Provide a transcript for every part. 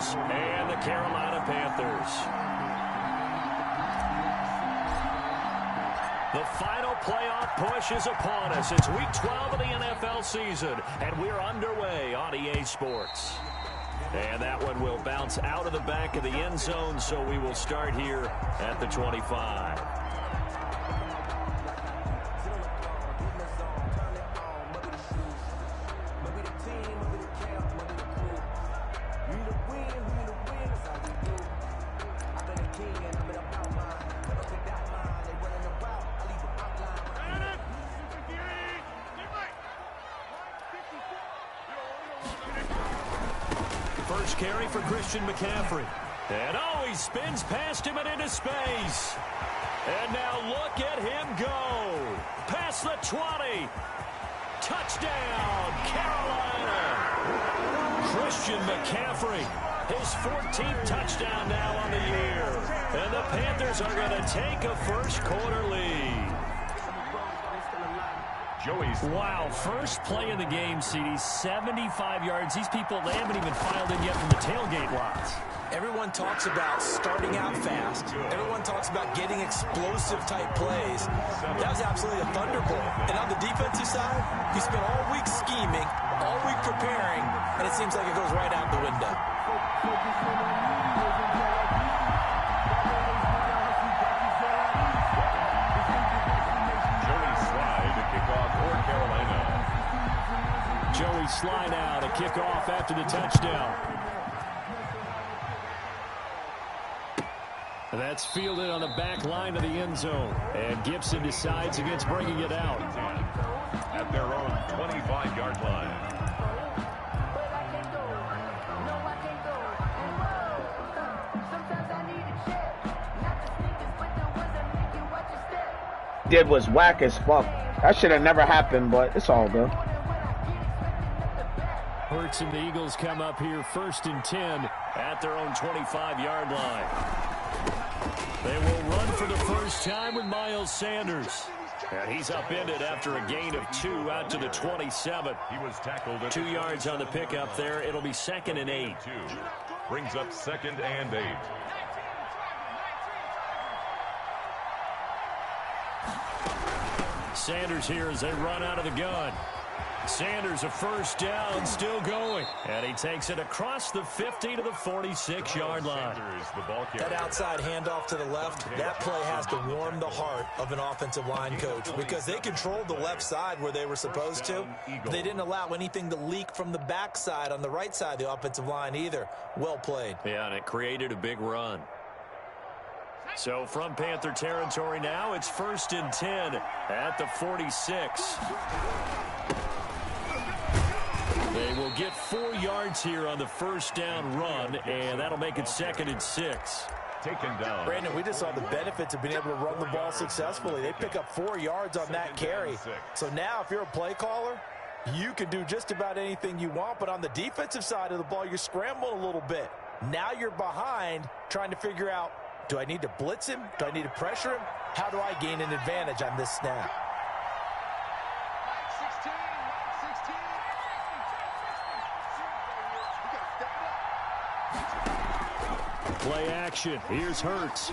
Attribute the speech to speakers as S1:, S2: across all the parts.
S1: Eagles and the Carolina Panthers. The final playoff push is upon us. It's Week 12 of the NFL season, and we're underway on EA Sports. And that one will bounce out of the back of the end zone, so we will start here at the 25. First carry for Christian McCaffrey. And he spins past him and into space. And now look at him go. Past the 20. Touchdown, Carolina. Christian McCaffrey, his 14th touchdown now on the year. And the Panthers are going to take a first quarter lead. Wow, first play in the game, CD, 75 yards. These people, they haven't even filed in yet from the tailgate lots.
S2: Everyone talks about starting out fast. Everyone talks about getting explosive-type plays. That was absolutely a thunderbolt. And on the defensive side, he spent all week scheming, all week preparing, and it seems like it goes right out the window.
S1: Joey slide out, a kickoff after the touchdown. That's fielded on the back line of the end zone. And Gibson decides against bringing it out.
S3: At their own 25-yard line.
S4: Did was whack as fuck. That should have never happened, but it's all good.
S1: Hurts and the Eagles come up here 1st and 10 at their own 25-yard line. They will run for the first time with Miles Sanders. And he's upended after a gain of 2 out to the 27.
S3: He was tackled at
S1: 2 yards on the pickup there. It'll be 2nd and 8.
S3: Brings up 2nd and 8.
S1: Sanders here as they run out of the gun. Sanders, a first down, still going. And he takes it across the 50 to the 46-yard line.
S2: That outside handoff to the left, that play has to warm the heart of an offensive line coach because they controlled the left side where they were supposed to. They didn't allow anything to leak from the backside on the right side of the offensive line either. Well played.
S1: Yeah, and it created a big run. So from Panther territory now, it's 1st and 10 at the 46. They will get 4 yards here on the first down run, and that'll make it 2nd and 6.
S3: Taken down.
S2: Brandon, we just saw the benefits of being able to run the ball successfully. They pick up 4 yards on that carry. So now if you're a play caller, you can do just about anything you want, but on the defensive side of the ball, you're scrambling a little bit. Now you're behind trying to figure out, do I need to blitz him? Do I need to pressure him? How do I gain an advantage on this snap?
S1: Play action. Here's Hurts.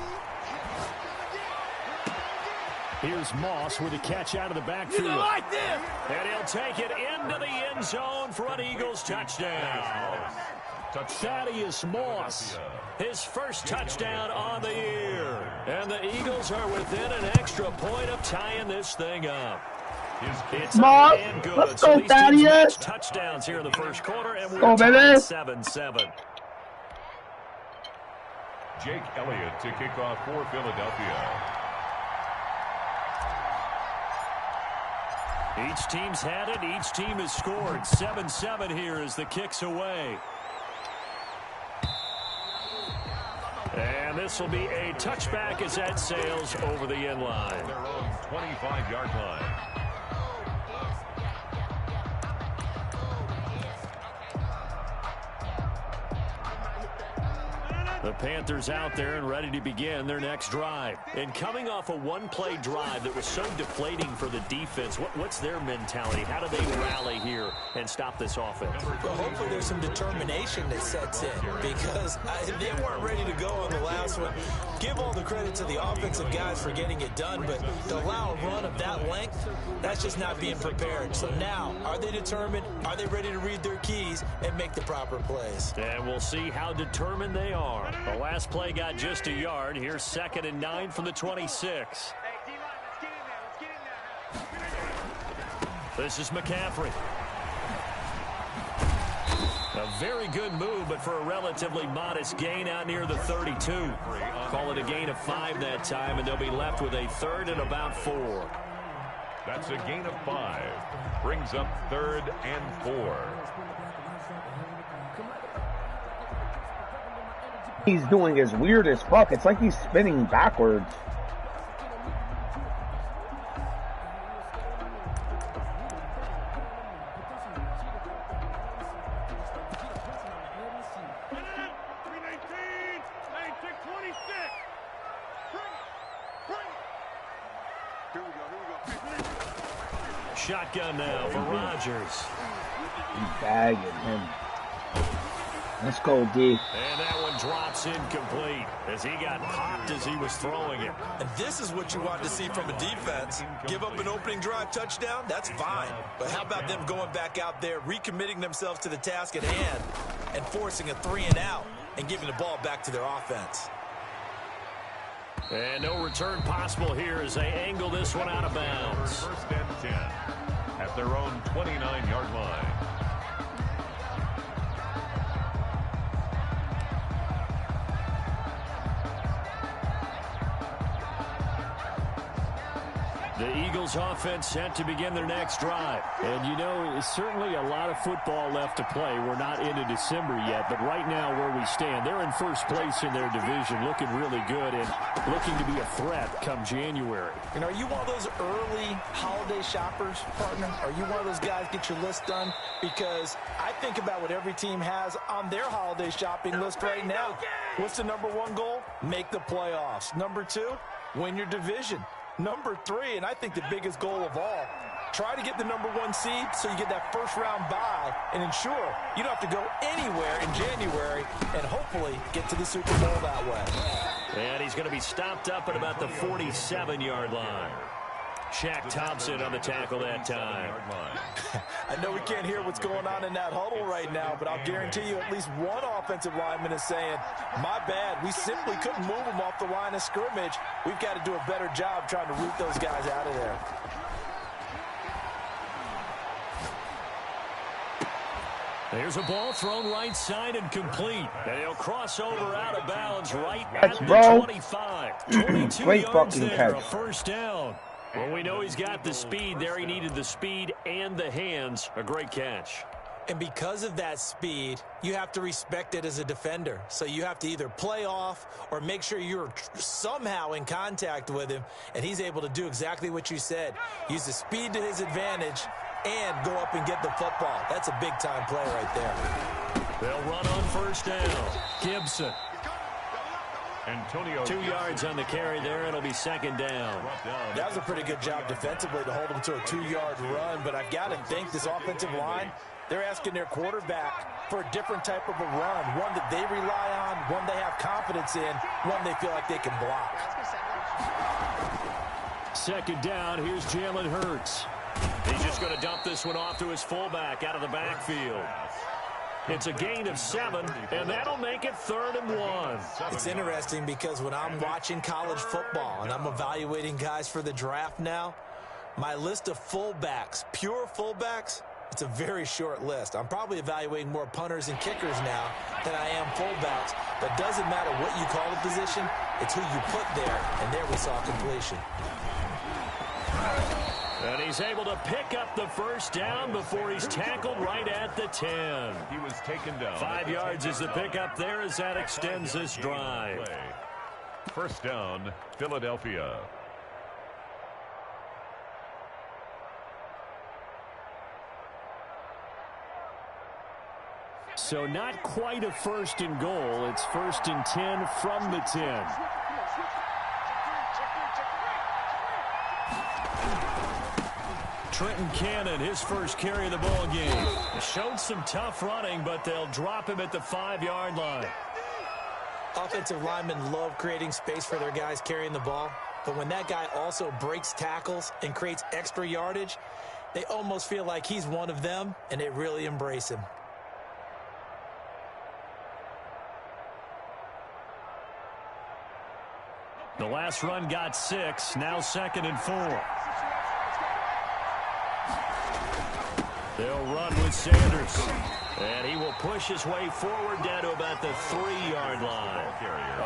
S1: Here's Moss with a catch out of the backfield.
S5: Like this.
S1: And he'll take it into the end zone for an Eagles touchdown. Thaddeus Moss, his first touchdown on the year. And the Eagles are within an extra point of tying this thing up. It's
S4: Moss,
S1: good.
S4: let's
S1: So
S4: go,
S1: these teams
S4: Thaddeus.
S1: match touchdowns here in the first quarter, and we're tied 7-7.
S3: Jake Elliott to kick off for Philadelphia.
S1: Each team's had it. Each team has scored. 7-7 here as the kick's away. And this will be a touchback as that sails over the end line.
S3: Their own 25-yard line.
S1: The Panthers out there and ready to begin their next drive. And coming off a one-play drive that was so deflating for the defense, what's their mentality? How do they rally here and stop this offense?
S2: Well, hopefully there's some determination that sets in because they weren't ready to go on the last one. Give all the credit to the offensive guys for getting it done, but to allow a run of that length, that's just not being prepared. So now, are they determined? Are they ready to read their keys and make the proper plays?
S1: And we'll see how determined they are. The last play got just a yard. Here's 2nd and 9 from the 26. This is McCaffrey. A very good move, but for a relatively modest gain out near the 32. Call it a gain of 5 that time, and they'll be left with a 3rd and about 4.
S3: That's a gain of 5. Brings up 3rd and 4.
S4: He's doing is weird as fuck. It's like he's spinning backwards.
S1: Shotgun now for Rodgers.
S4: He's bagging him. Let's go, D.
S1: And that one drops incomplete as he got popped as he was throwing it.
S2: And this is what you want to see from a defense. Give up an opening drive touchdown, that's fine. But how about them going back out there, recommitting themselves to the task at hand, and forcing a 3-and-out and giving the ball back to their offense?
S1: And no return possible here as they angle this one out of bounds.
S3: 1st and 10 at their own 29-yard line.
S1: The Eagles offense set to begin their next drive. And you know, it's certainly a lot of football left to play. We're not into December yet, but right now where we stand, they're in first place in their division, looking really good and looking to be a threat come January.
S2: You know, are you one of those early holiday shoppers, partner? Are you one of those guys get your list done? Because I think about what every team has on their holiday shopping list right now. What's the #1 goal? Make the playoffs. #2, win your division. #3, and I think the biggest goal of all, try to get the #1 seed so you get that first-round bye and ensure you don't have to go anywhere in January and hopefully get to the Super Bowl that way.
S1: And he's going to be stopped up at about the 47-yard line. Shaq Thompson on the tackle that time.
S2: I know we can't hear what's going on in that huddle right now, but I'll guarantee you at least one offensive lineman is saying, my bad, we simply couldn't move them off the line of scrimmage. We've got to do a better job trying to root those guys out of there.
S1: There's a ball thrown right side and complete. And he'll cross over out of bounds right at the
S4: bro.
S1: 25. 22
S4: Great
S1: yards
S4: fucking
S1: there,
S4: catch.
S1: a first down. Well, we know he's got the speed there. He needed the speed and the hands. A great catch.
S2: And because of that speed, you have to respect it as a defender. So you have to either play off or make sure you're somehow in contact with him, and he's able to do exactly what you said. Use the speed to his advantage and go up and get the football. That's a big-time play right there.
S1: They'll run on first down. Gibson.
S3: Antonio
S1: 2 yards on the carry there. It'll be 2nd down.
S2: That was a pretty good job defensively to hold him to a 2-yard run, but I've got to think this offensive line, they're asking their quarterback for a different type of a run, one that they rely on, one they have confidence in, one they feel like they can block.
S1: 2nd down. Here's Jalen Hurts. He's just going to dump this one off to his fullback out of the backfield. It's a gain of 7, and that'll make it 3rd and 1.
S2: It's interesting because when I'm watching college football and I'm evaluating guys for the draft now, my list of fullbacks, pure fullbacks, it's a very short list. I'm probably evaluating more punters and kickers now than I am fullbacks. But it doesn't matter what you call the position, it's who you put there, and there we saw completion.
S1: And he's able to pick up the first down before he's tackled right at the 10.
S3: He was taken down.
S1: 5 yards is the pickup there as that extends this drive.
S3: First down, Philadelphia.
S1: So not quite a first and goal. It's first and 10 from the 10. Trenton Cannon, his first carry of the ball game. Showed some tough running, but they'll drop him at the 5-yard line.
S2: Offensive linemen love creating space for their guys carrying the ball, but when that guy also breaks tackles and creates extra yardage, they almost feel like he's one of them, and they really embrace him.
S1: The last run got 6, now 2nd and 4. They'll run with Sanders. And he will push his way forward down to about the 3-yard line.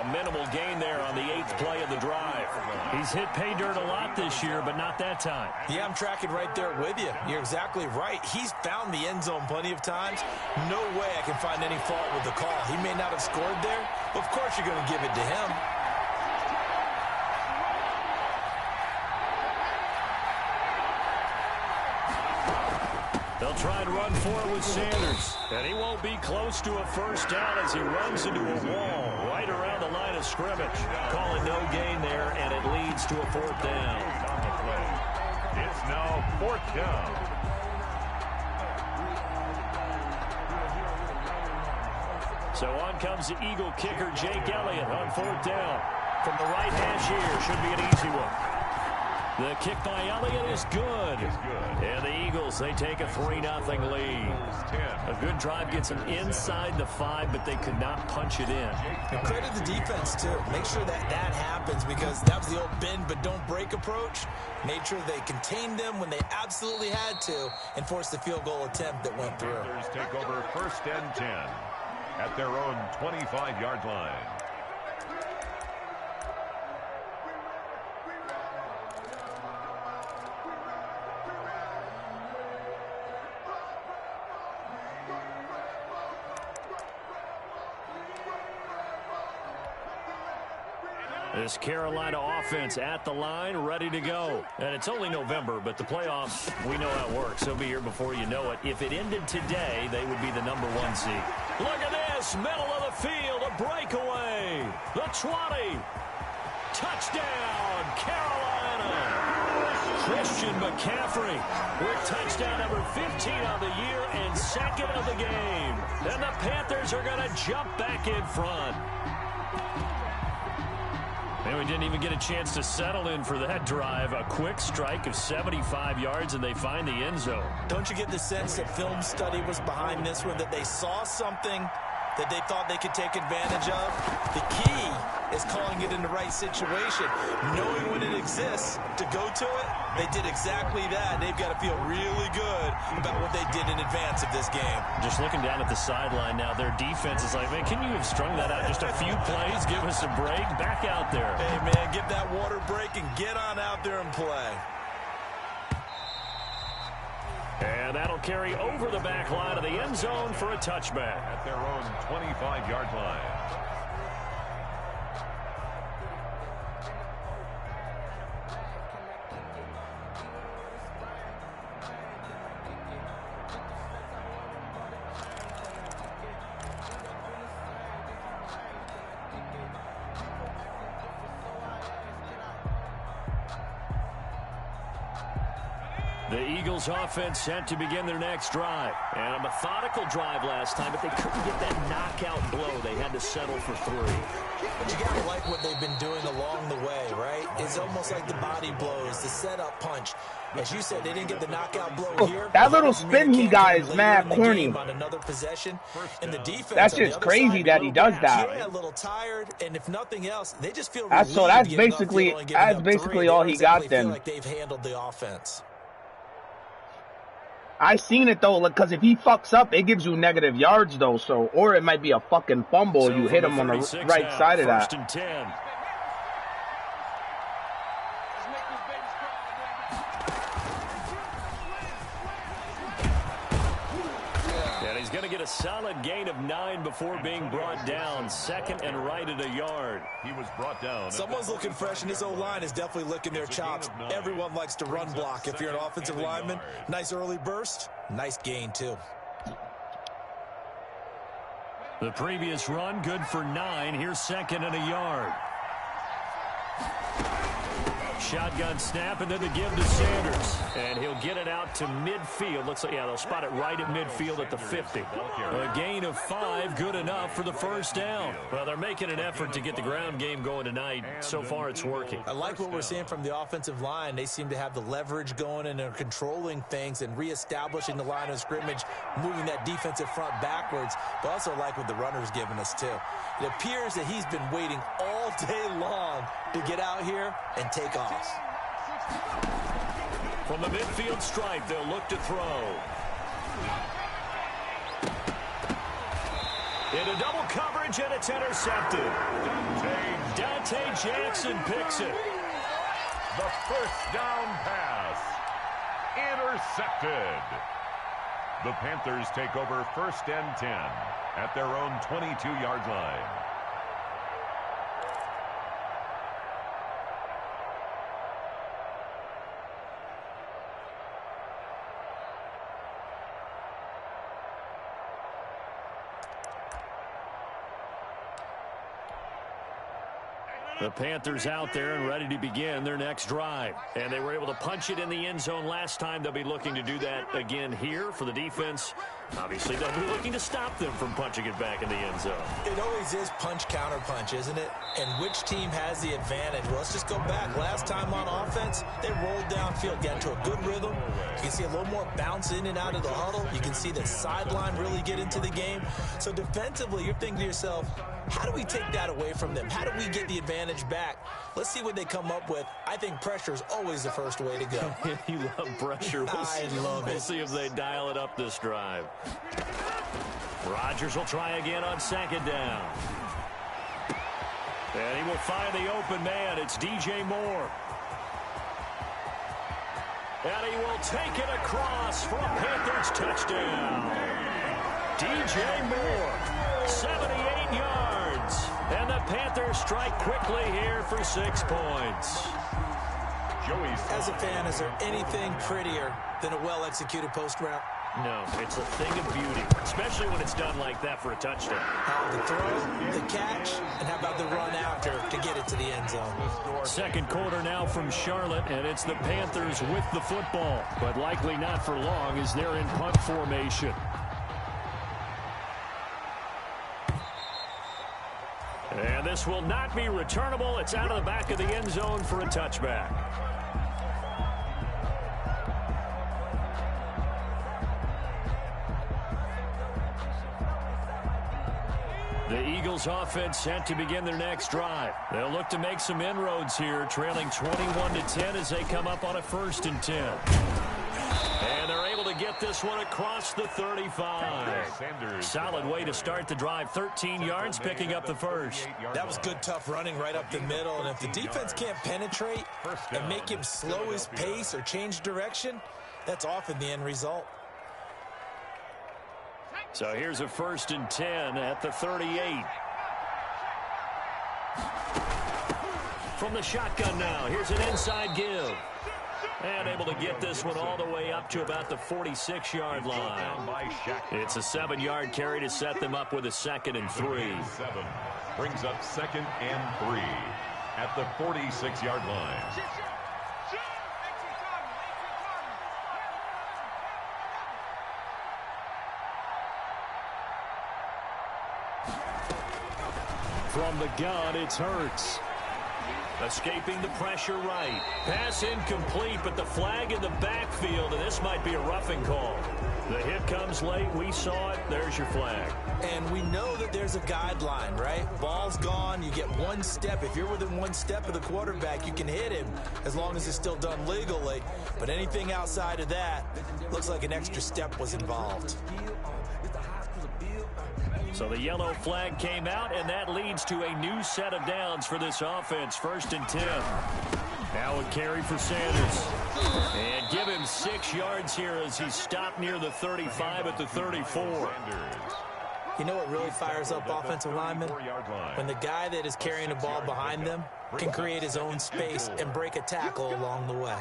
S1: A minimal gain there on the 8th play of the drive. He's hit pay dirt a lot this year, but not that time.
S2: Yeah, I'm tracking right there with you. You're exactly right. He's found the end zone plenty of times. No way I can find any fault with the call. He may not have scored there, but of course you're going to give it to him.
S1: They'll try and run for it with Sanders. And he won't be close to a first down as he runs into a wall right around the line of scrimmage. Calling no gain there, and it leads to a 4th down.
S3: It's now 4th down.
S1: So on comes the Eagle kicker, Jake Elliott, on 4th down. From the right hash here, should be an easy one. The kick by Elliott is good. And the Eagles, they take a 3-0 lead. A good drive gets them inside the 5, but they could not punch it in.
S2: And credit the defense, too. Make sure that happens, because that was the old bend but don't break approach. Made sure they contained them when they absolutely had to and forced the field goal attempt that went through.
S3: Panthers take over 1st and 10 at their own 25-yard line.
S1: This Carolina offense at the line, ready to go. And it's only November, but the playoffs, we know how it works. They'll be here before you know it. If it ended today, they would be the #1 seed. Look at this, middle of the field, a breakaway. The 20. Touchdown, Carolina. Christian McCaffrey with touchdown number 15 on the year and 2nd of the game. And the Panthers are going to jump back in front. And we didn't even get a chance to settle in for that drive. A quick strike of 75 yards, and they find the end zone.
S2: Don't you get the sense that film study was behind this one, that they saw something that they thought they could take advantage of? The key is calling it in the right situation. Knowing when it exists to go to it, they did exactly that. They've got to feel really good about what they did in advance of this game.
S1: Just looking down at the sideline now, their defense is like, man, can you have strung that out just a few plays? Give us a break. Back out there.
S2: Hey, man, give that water break and get on out there and play.
S1: And that'll carry over the back line of the end zone for a touchback.
S3: At their own 25-yard line.
S1: The Eagles offense set to begin their next drive. And a methodical drive last time, but they couldn't get that knockout blow. They had to settle for 3.
S2: But you got to like what they've been doing along the way, right? It's almost like the body blows, the setup punch. As you said, they didn't get the knockout blow here.
S4: That little spin he got is mad corny.
S2: On another possession, and the defense,
S4: that's just crazy that he does that.
S2: Yeah, a little tired, and if nothing else, they just feel
S4: so that's basically all he got then.
S2: Like they've handled the offense.
S4: I seen it though, because if he fucks up, it gives you negative yards though. So, or it might be a fucking fumble. So you hit him on the right side of that.
S1: 1st and 10. And he's going to get a solid gain of 9 before being brought down. 2nd and right at a yard.
S3: He was brought down.
S2: Someone's looking fresh, and his O-line is definitely licking their chops. Everyone likes to run block. If you're an offensive lineman, nice early burst, nice gain too.
S1: The previous run, good for 9. Here's 2nd and a yard. Shotgun snap, and then the give to Sanders. And he'll get it out to midfield. Looks like, yeah, they'll spot it right at midfield at the 50. A gain of 5, good enough for the first down. Well, they're making an effort to get the ground game going tonight. So far, it's working.
S2: I like what we're seeing from the offensive line. They seem to have the leverage going, and they're controlling things and reestablishing the line of scrimmage, moving that defensive front backwards. But also like what the runner's giving us, too. It appears that he's been waiting all day long to get out here and take off.
S1: From the midfield stripe, they'll look to throw. Into double coverage, and it's intercepted. Dante Jackson picks it.
S3: The first down pass. Intercepted. The Panthers take over 1st and 10 at their own 22-yard line.
S1: The Panthers out there and ready to begin their next drive. And they were able to punch it in the end zone last time. They'll be looking to do that again here for the defense. Obviously, they'll be looking to stop them from punching it back in the end zone.
S2: It always is punch-counter-punch, isn't it? And which team has the advantage? Well, let's just go back. Last time on offense, they rolled downfield, got into a good rhythm. You can see a little more bounce in and out of the huddle. You can see the sideline really get into the game. So defensively, you're thinking to yourself, how do we take that away from them? How do we get the advantage back? Let's see what they come up with. I think pressure is always the first way to go.
S1: You love pressure.
S2: I love it.
S1: We'll see if they dial it up this drive. Rodgers will try again on 2nd down. And he will find the open man. It's DJ Moore. And he will take it across for a Panthers touchdown. DJ Moore, 78 yards. And the Panthers strike quickly here for 6 points.
S2: As a fan, is there anything prettier than a well-executed post route?
S1: No, it's a thing of beauty, especially when it's done like that for a touchdown.
S2: The throw, the catch, and how about the run after to get it to the end zone?
S1: 2nd quarter now from Charlotte, and it's the Panthers with the football, but likely not for long as they're in punt formation. And this will not be returnable. It's out of the back of the end zone for a touchback. The Eagles offense set to begin their next drive. They'll look to make some inroads here, trailing 21-10 as they come up on a 1st and 10. And they're able to get this one across the 35. Solid way to start the drive. 13 yards, picking up the first.
S2: That was good, tough running right up the middle. And if the defense can't penetrate and make him slow his pace or change direction, that's often the end result.
S1: So here's a 1st and 10 at the 38. From the shotgun now, here's an inside give. And able to get this one all the way up to about the 46-yard line. It's a 7-yard carry to set them up with a 2nd and 3.
S3: Brings up 2nd and 3 at the 46-yard line.
S1: From the gun, it's Hurts. Escaping the pressure right. Pass incomplete, but the flag in the backfield, and this might be a roughing call. The hit comes late. We saw it. There's your flag.
S2: And we know that there's a guideline, right? Ball's gone. You get 1 step. If you're within 1 step of the quarterback, you can hit him as long as it's still done legally. But anything outside of that, looks like an extra step was involved.
S1: So the yellow flag came out, and that leads to a new set of downs for this offense. 1st and 10. Now a carry for Sanders. And give him 6 yards here as he stopped near the 35 at the 34.
S2: You know what really fires up offensive linemen? When the guy that is carrying the ball behind them can create his own space and break a tackle along the way.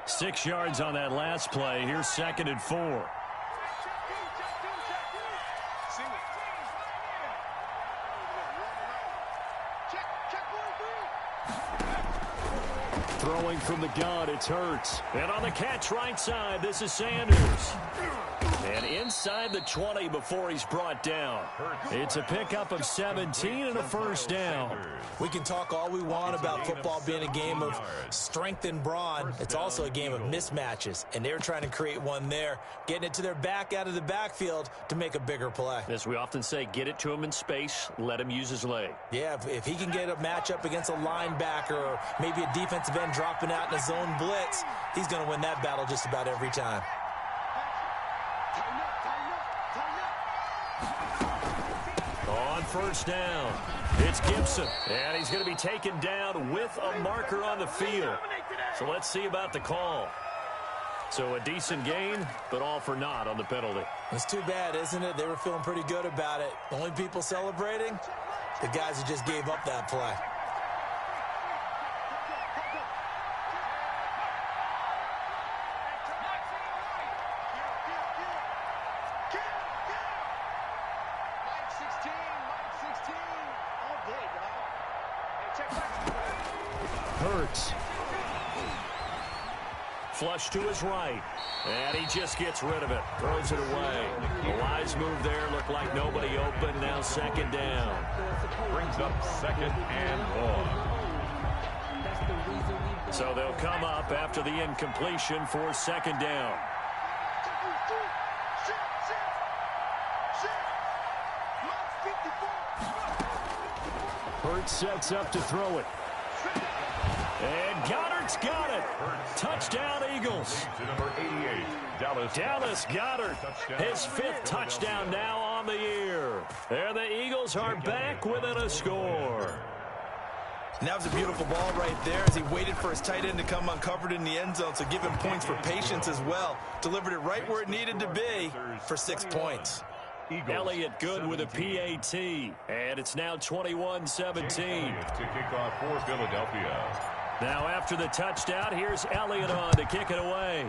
S1: 6 yards on that last play. Here's 2nd and 4. Throwing from the gun, it's Hurts. And on the catch right side, this is Sanders. And inside the 20 before he's brought down. It's a pickup of 17 and a first down.
S2: We can talk all we want about football being a game of strength and brawn. It's also a game of mismatches, and they're trying to create one there, getting it to their back out of the backfield to make a bigger play.
S1: As we often say, get it to him in space, let him use his leg.
S2: Yeah, if he can get a matchup against a linebacker or maybe a defensive end dropping out in a zone blitz, he's going to win that battle just about every time.
S1: On first down, it's Gibson, and he's going to be taken down with a marker on the field. So let's see about the call. So a decent gain, but all for naught on the penalty.
S2: It's too bad, isn't it? They were feeling pretty good about it. The only people celebrating, the guys who just gave up that play.
S1: Hurts. Flush to his right. And he just gets rid of it. Throws it away. A wise move there. Looked like nobody open. Now 2nd down.
S3: Brings up 2nd and 1.
S1: So they'll come up after the incompletion for 2nd down. Hurts sets up to throw it. And Goddard's got it. Touchdown, Eagles.
S3: To number 88,
S1: Dallas Goedert, his 5th touchdown now on the year. And the Eagles are back within a score.
S2: And that was a beautiful ball right there as he waited for his tight end to come uncovered in the end zone, so give him points for patience as well. Delivered it right where it needed to be for 6 points.
S1: Elliott good with a PAT, and it's now 21-17.
S3: To kick off for Philadelphia.
S1: Now after the touchdown, here's Elliott on to kick it away.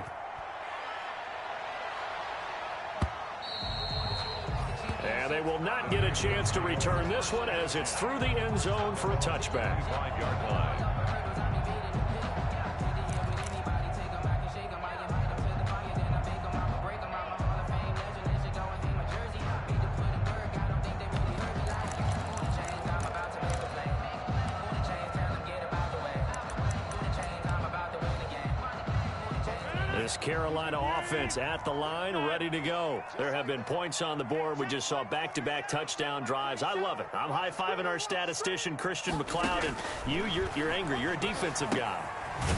S1: And they will not get a chance to return this one as it's through the end zone for a touchback.
S3: 5-yard line.
S1: This Carolina offense at the line, ready to go. There have been points on the board. We just saw back-to-back touchdown drives. I love it. I'm high-fiving our statistician, Christian McLeod, and you're angry. You're a defensive guy.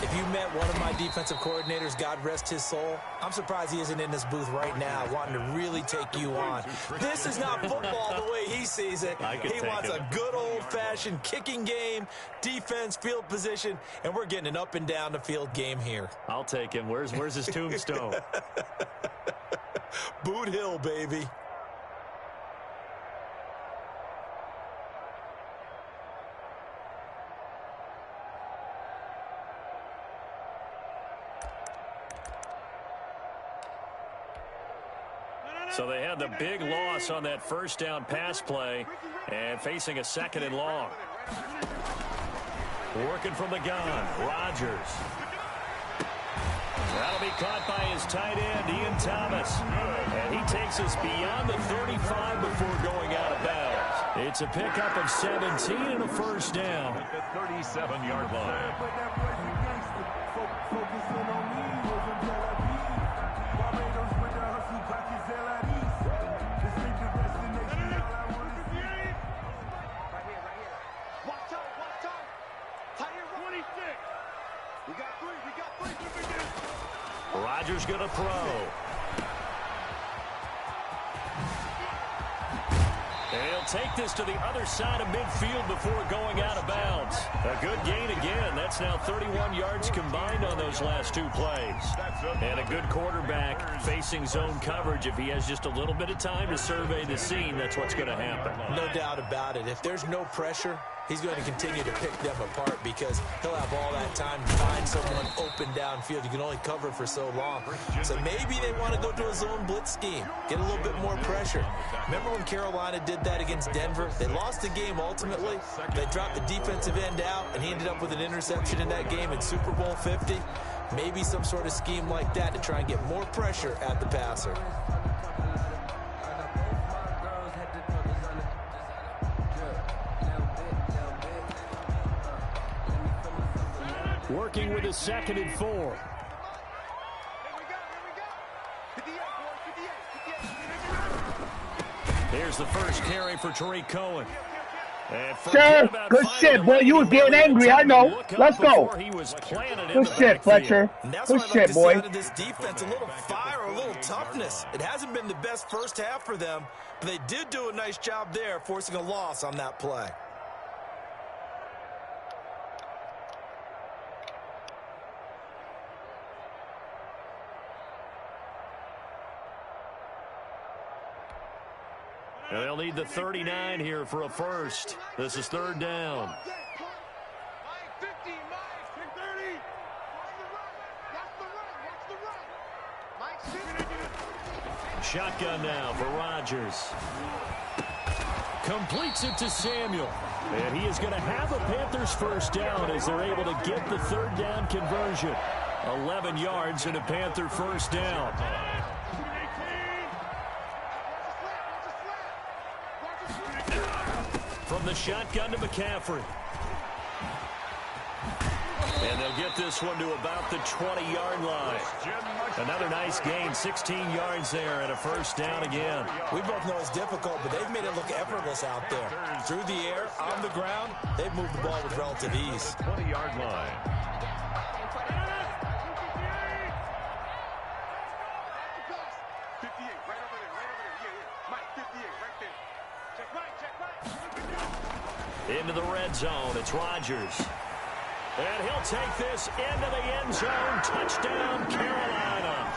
S2: If you met one of my defensive coordinators, God rest his soul, I'm surprised he isn't in this booth right now wanting to really take you on. This is not football the way he sees it. He wants a good old-fashioned kicking game, defense, field position, and we're getting an up-and-down-the-field game here.
S1: I'll take him. Where's his tombstone?
S2: Boot Hill, baby.
S1: So they had the big loss on that first down pass play and facing a 2nd and long. Working from the gun, Rodgers. That'll be caught by his tight end, Ian Thomas. And he takes us beyond the 35 before going out of bounds. It's a pickup of 17 and a first down.
S3: At the 37-yard line.
S1: Rodgers going to throw. And he'll take this to the other side of midfield before going out of bounds. A good gain again. That's now 31 yards combined on those last 2 plays. And a good quarterback facing zone coverage. If he has just a little bit of time to survey the scene, that's what's going to happen.
S2: No doubt about it. If there's no pressure, he's going to continue to pick them apart because he'll have all that time to find someone open downfield. You can only cover for so long. So maybe they want to go to a zone blitz scheme, get a little bit more pressure. Remember when Carolina did that against Denver? They lost the game ultimately. They dropped the defensive end out, and he ended up with an interception in that game in Super Bowl 50. Maybe some sort of scheme like that to try and get more pressure at the passer.
S1: Working with a 2nd and 4. Here's the first carry for Tariq Cohen.
S4: Sir, good shit, boy. You was getting angry, I know. Let's go. Good shit, Fletcher. Good shit, boy.
S2: Out of this defense, a little fire, a little toughness. It hasn't been the best first half for them, but they did do a nice job there, forcing a loss on that play.
S1: And they'll need the 39 here for a first. This is 3rd down. Shotgun now for Rodgers. Completes it to Samuel. And he is going to have a Panthers first down as they're able to get the 3rd down conversion. 11 yards and a Panther first down. From the shotgun to McCaffrey. And they'll get this one to about the 20-yard line. Another nice gain, 16 yards there and a first down again.
S2: We both know it's difficult, but they've made it look effortless out there. Through the air, on the ground, they've moved the ball with relative ease.
S3: 20-yard line.
S1: Into the red zone, it's Rodgers. And he'll take this into the end zone. Touchdown, Carolina.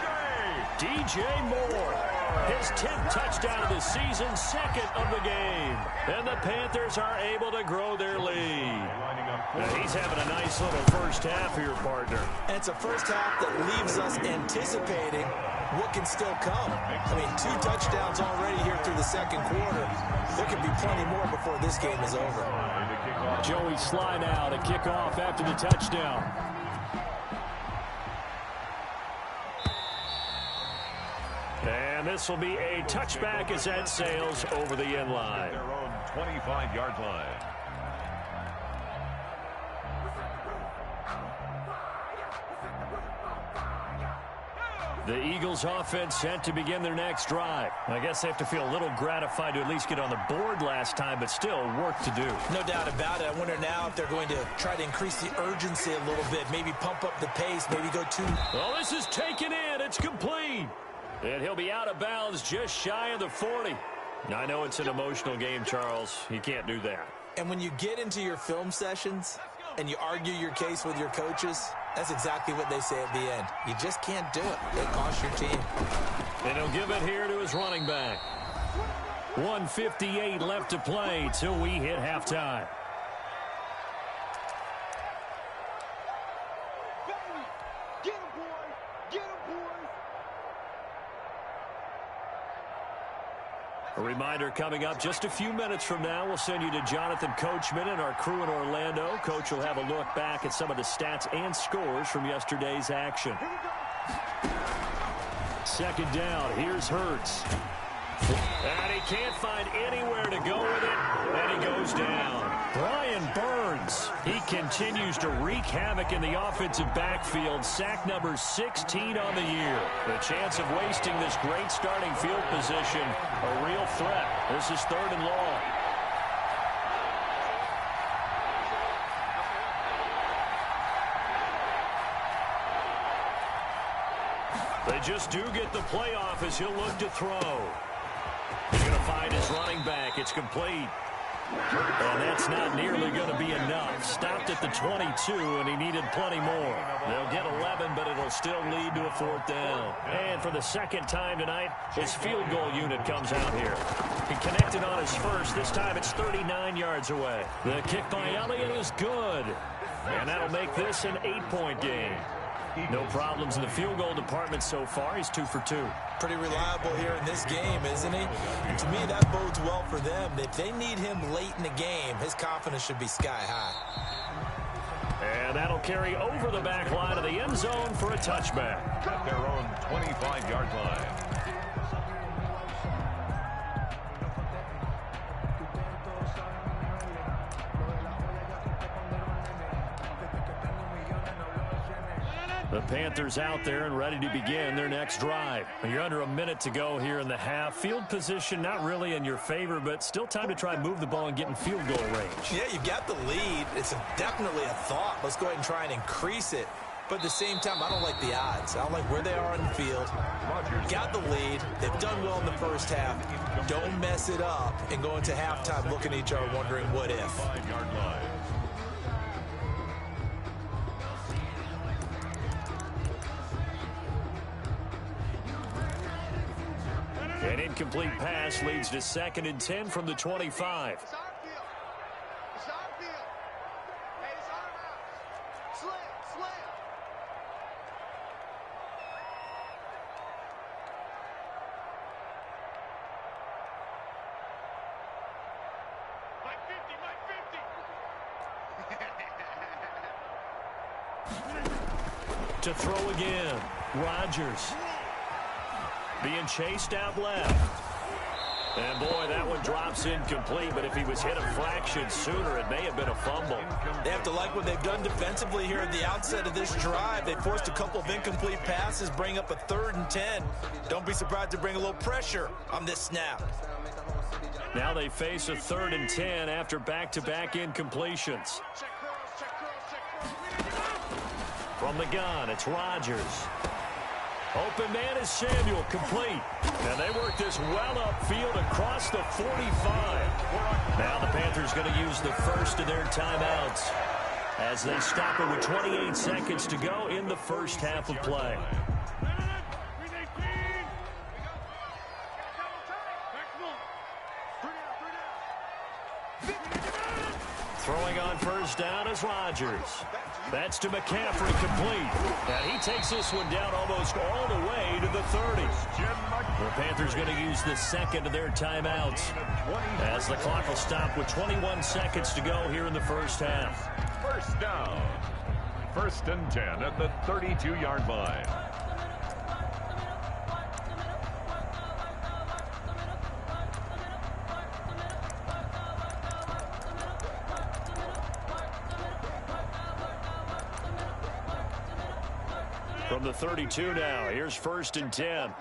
S1: DJ Moore. His 10th touchdown of the season, 2nd of the game. And the Panthers are able to grow their lead. Now he's having a nice little first half here, partner.
S2: And it's a first half that leaves us anticipating what can still come. I mean, 2 touchdowns already here through the 2nd quarter. There could be plenty more before this game is over.
S1: Joey Sly now to kick off after the touchdown. And this will be a touchback as that sails over the end line.
S3: Their own 25-yard line.
S1: The Eagles offense set to begin their next drive. I guess they have to feel a little gratified to at least get on the board last time, but still work to do.
S2: No doubt about it. I wonder now if they're going to try to increase the urgency a little bit, maybe pump up the pace, maybe go too...
S1: Well, this is taken in. It's complete. And he'll be out of bounds just shy of the 40. I know it's an emotional game, Charles. You can't do that.
S2: And when you get into your film sessions and you argue your case with your coaches, that's exactly what they say at the end. You just can't do it. It costs your team.
S1: And he'll give it here to his running back. 1:58 left to play till we hit halftime. A reminder coming up just a few minutes from now, we'll send you to Jonathan Coachman and our crew in Orlando. Coach will have a look back at some of the stats and scores from yesterday's action. 2nd down, here's Hurts. And he can't find anywhere to go with it, and he goes down. Brian Burns, he continues to wreak havoc in the offensive backfield. Sack number 16 on the year. The chance of wasting this great starting field position, a real threat. This is 3rd and long. They just do get the playoff as he'll look to throw. He's going to find his running back. It's complete. And that's not nearly going to be enough. Stopped at the 22, and he needed plenty more. They'll get 11, but it'll still lead to a 4th down. And for the second time tonight, his field goal unit comes out here. He connected on his first. This time it's 39 yards away. The kick by Elliott is good. And that'll make this an 8-point game. No problems in the field goal department so far. He's 2 for 2.
S2: Pretty reliable here in this game, isn't he? And to me, that bodes well for them. If they need him late in the game, his confidence should be sky high.
S1: And that'll carry over the back line of the end zone for a touchback.
S3: At their own 25-yard line.
S1: The Panthers out there and ready to begin their next drive. You're under a minute to go here in the half. Field position not really in your favor, but still time to try and move the ball and get in field goal range.
S2: Yeah, you've got the lead. It's definitely a thought. Let's go ahead and try and increase it. But at the same time, I don't like the odds. I don't like where they are on the field. Got the lead. They've done well in the first half. Don't mess it up and go into halftime looking at each other wondering what if.
S3: 5-yard line.
S1: An incomplete pass leads to 2nd and 10 from the 25.
S5: It's our field. It's our field. Hey, it's our house. Slam.
S1: Mike 50. To throw again. Rodgers. Being chased out left. And, boy, that one drops incomplete, but if he was hit a fraction sooner, it may have been a fumble.
S2: They have to like what they've done defensively here at the outset of this drive. They forced a couple of incomplete passes, bring up a 3rd and 10. Don't be surprised to bring a little pressure on this snap.
S1: Now they face a 3rd and 10 after back-to-back incompletions. From the gun, it's Rodgers. Open man is Samuel, complete. And they work this well upfield across the 45. Now the Panthers going to use the first of their timeouts as they stop it with 28 seconds to go in the first half of play. Throwing on first down is Rodgers. That's to McCaffrey, complete. And he takes this one down almost all the way to the 30. The Panthers going to use the second of their timeouts as the clock will stop with 21 seconds to go here in the first half.
S3: First down. 1st and 10 at the 32-yard line.
S1: From the 32 now, here's 1st and 10.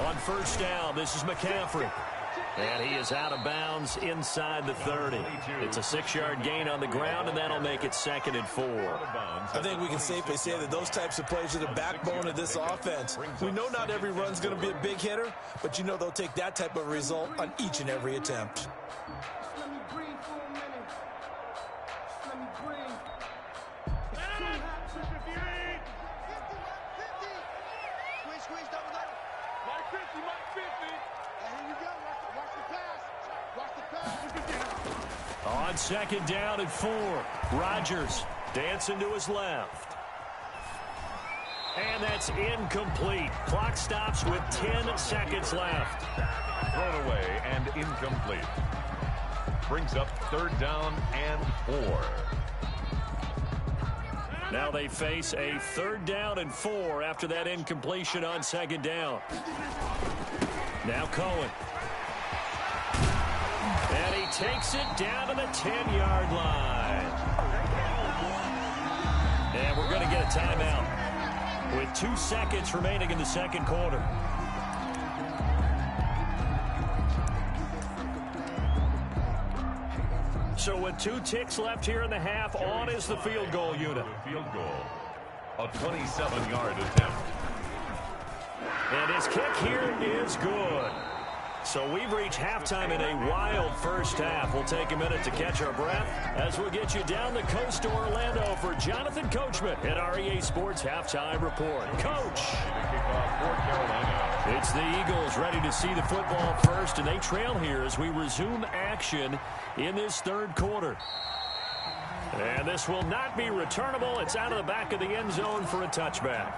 S1: On first down, this is McCaffrey. And he is out of bounds inside the 30. It's a 6-yard gain on the ground, and that'll make it 2nd and 4.
S2: I think we can safely say that those types of plays are the backbone of this offense. We know not every run's going to be a big hitter, but you know they'll take that type of result on each and every attempt.
S1: On 2nd down and 4, Rodgers dancing to his left. And that's incomplete. Clock stops with 10 seconds left.
S3: Thrown away and incomplete. Brings up 3rd down and 4.
S1: Now they face a 3rd down and 4 after that incompletion on 2nd down. Now Cohen. And he takes it down to the 10-yard line. And we're going to get a timeout with 2 seconds remaining in the second quarter. So with 2 ticks left here in the half, on is the field goal unit.
S3: Field goal. A 27-yard attempt.
S1: And his kick here is good. So we've reached halftime in a wild first half. We'll take a minute to catch our breath as we'll get you down the coast to Orlando for Jonathan Coachman at our EA Sports Halftime Report. Coach. It's the Eagles ready to see the football first, and they trail here as we resume action in this third quarter. And this will not be returnable. It's out of the back of the end zone for a touchback.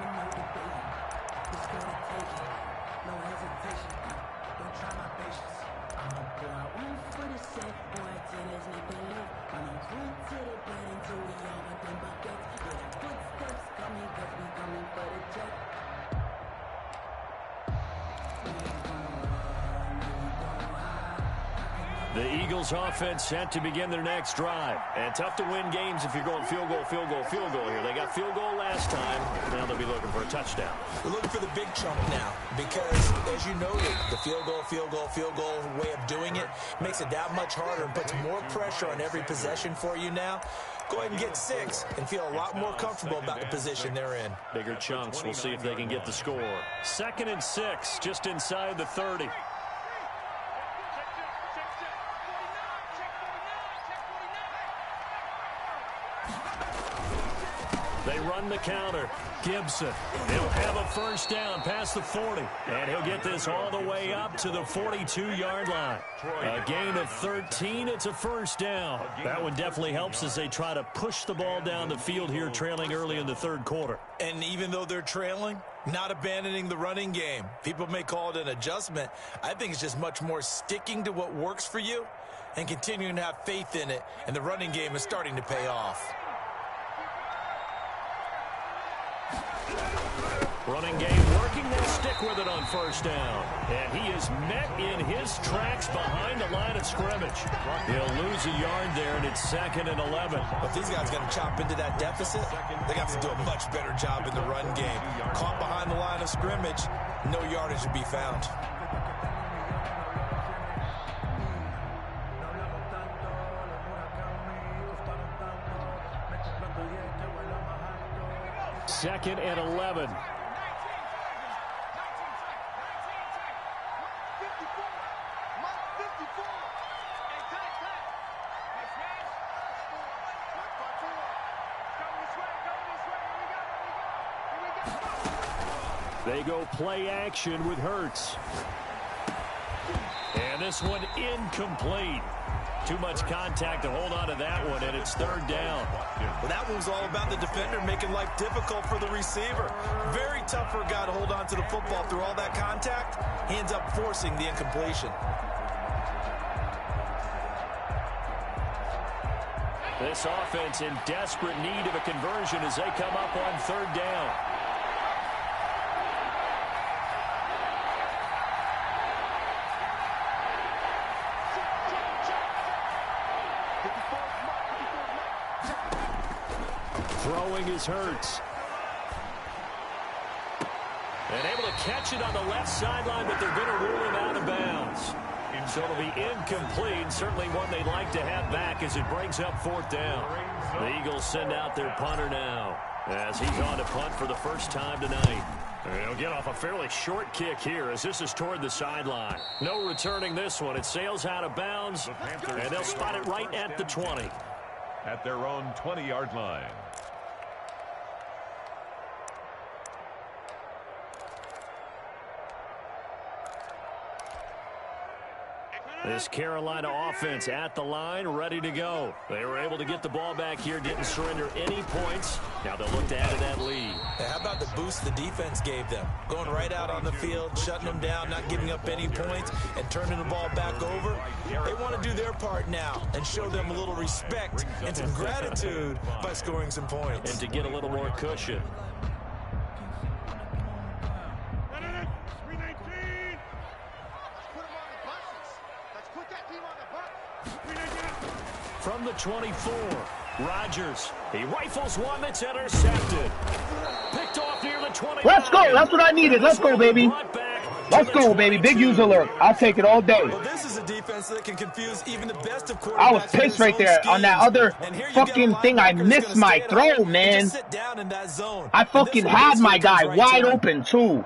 S1: The Eagles offense set to begin their next drive. And tough to win games if you're going field goal, field goal, field goal here. They got field goal last time. Now they'll be looking for a touchdown.
S2: We're looking for the big chunk now because, as you noted, the field goal way of doing it makes it that much harder and puts more pressure on every possession for you now. Go ahead and get 6 and feel a lot more comfortable about the position they're in.
S1: Bigger chunks. We'll see if they can get the score. 2nd and 6, just inside the 30. They run the counter. Gibson. He'll have a first down past the 40. And he'll get this all the way up to the 42-yard line. A gain of 13. It's a first down. That one definitely helps as they try to push the ball down the field here, trailing early in the third quarter.
S2: And even though they're trailing, not abandoning the running game. People may call it an adjustment. I think it's just much more sticking to what works for you and continuing to have faith in it. And the running game is starting to pay off.
S1: Running game working. They'll stick with it on first down. And he is met in his tracks behind the line of scrimmage. He'll lose a yard there, and it's 2nd and 11.
S2: If these guys got to chop into that deficit, they got to do a much better job in the run game. Caught behind the line of scrimmage, no yardage to be found.
S1: Second and 11. They go play action with Hurts. And this one incomplete. Too much contact to hold on to that one, and it's 3rd down.
S2: Well, that one was all about the defender making life difficult for the receiver. Very tough for a guy to hold on to the football through all that contact. He ends up forcing the incompletion.
S1: This offense in desperate need of a conversion as they come up on 3rd down. Throwing is Hurts. And able to catch it on the left sideline, but they're going to rule him out of bounds. So it'll be incomplete. Certainly one they'd like to have back as it brings up 4th down. The Eagles send out their punter now as he's on to punt for the first time tonight. And he'll get off a fairly short kick here as this is toward the sideline. No returning this one. It sails out of bounds, and they'll spot it right at the 20.
S3: At their own 20-yard line.
S1: This Carolina offense at the line, ready to go. They were able to get the ball back here, didn't surrender any points. Now they'll look to add to that lead.
S2: How about the boost the defense gave them? Going right out on the field, shutting them down, not giving up any points, and turning the ball back over. They want to do their part now and show them a little respect and some gratitude by scoring some points.
S1: And to get a little more cushion. From the 24, Rodgers. He rifles one that's intercepted. Picked off near the 20.
S4: Let's go. That's what I needed. Let's go, baby. Let's go, baby. Big user alert. I'll take it all day.
S2: Well, this is a defense that can confuse even the best of quarterbacks.
S4: I was pissed right there on that other fucking thing. I missed my throw, man. I fucking had my guy wide open, too.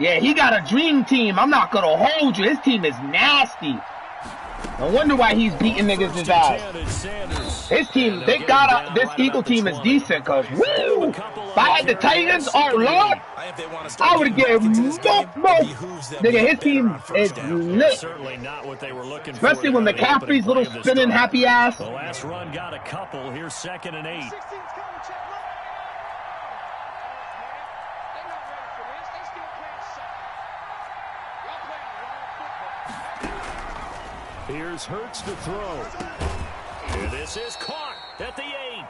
S4: Yeah, he got a dream team. I'm not going to hold you. His team is nasty. No wonder why he's beating niggas his ass. His team, thank God this Eagle team is decent, because, woo! If I had the Titans, oh, Lord, I would get most. Nigga, his team is lit.
S1: Certainly not what they were looking for.
S4: Especially when McCaffrey's little spinning happy ass.
S1: The last run got a couple. Here's 2nd and 8. Here's Hurts to throw. And this is caught at the 8.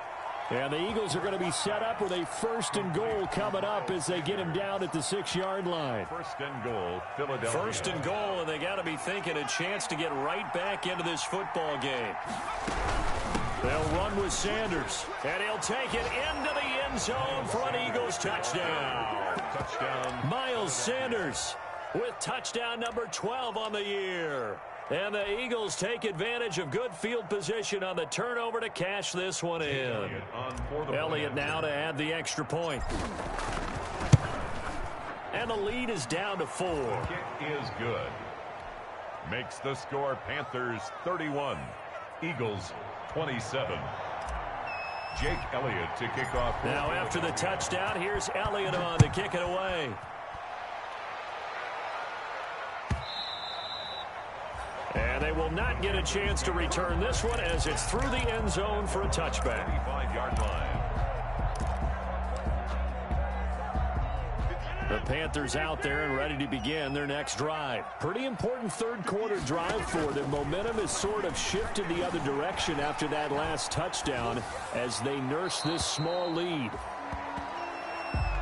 S1: And the Eagles are going to be set up with a 1st and goal coming up as they get him down at the 6-yard line.
S3: 1st and goal, Philadelphia.
S1: 1st and goal, and they got to be thinking a chance to get right back into this football game. They'll run with Sanders, and he'll take it into the end zone for an Eagles touchdown.
S3: Touchdown.
S1: Miles Sanders with touchdown number 12 on the year. And the Eagles take advantage of good field position on the turnover to cash this one in. Elliott now to add the extra point. And the lead is down to 4.
S3: The kick is good. Makes the score Panthers 31, Eagles 27. Jake Elliott to kick off.
S1: Now after the touchdown, here's Elliott on to kick it away. And they will not get a chance to return this one as it's through the end zone for a touchback.
S3: 35-yard line.
S1: The Panthers out there and ready to begin their next drive. Pretty important third-quarter drive for them. Momentum has sort of shifted the other direction after that last touchdown as they nurse this small lead.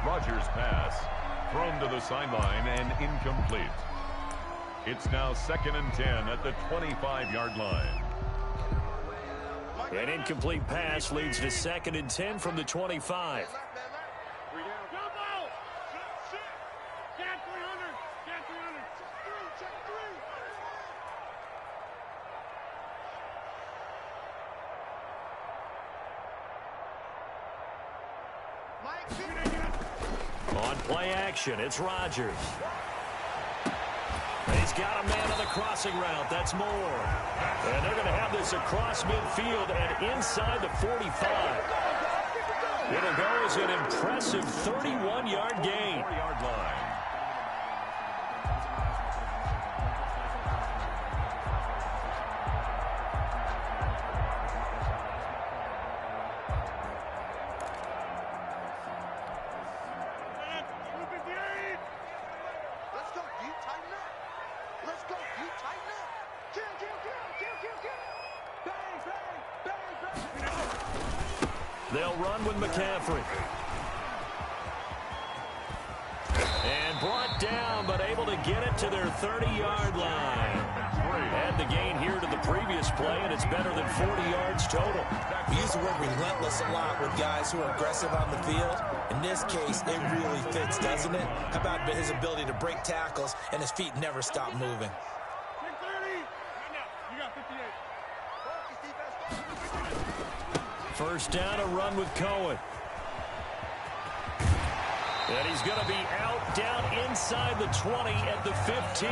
S3: Rodgers' pass thrown to the sideline and incomplete. It's now 2nd and 10 at the 25-yard line.
S1: An incomplete pass leads to 2nd and 10 from the 25. On play action, it's Rodgers. He's got a man on the crossing route. That's Moore. And they're going to have this across midfield and inside the 45. It'll go as an impressive 31-yard gain.
S3: 4-yard line.
S1: They'll run with McCaffrey. And brought down, but able to get it to their 30-yard line. Add the gain here to the previous play, and it's better than 40 yards total.
S2: We use the word relentless a lot with guys who are aggressive on the field. In this case, it really fits, doesn't it? How about his ability to break tackles and his feet never stop moving?
S1: First down, a run with Cohen. And he's going to be out down inside the 20 at the 15.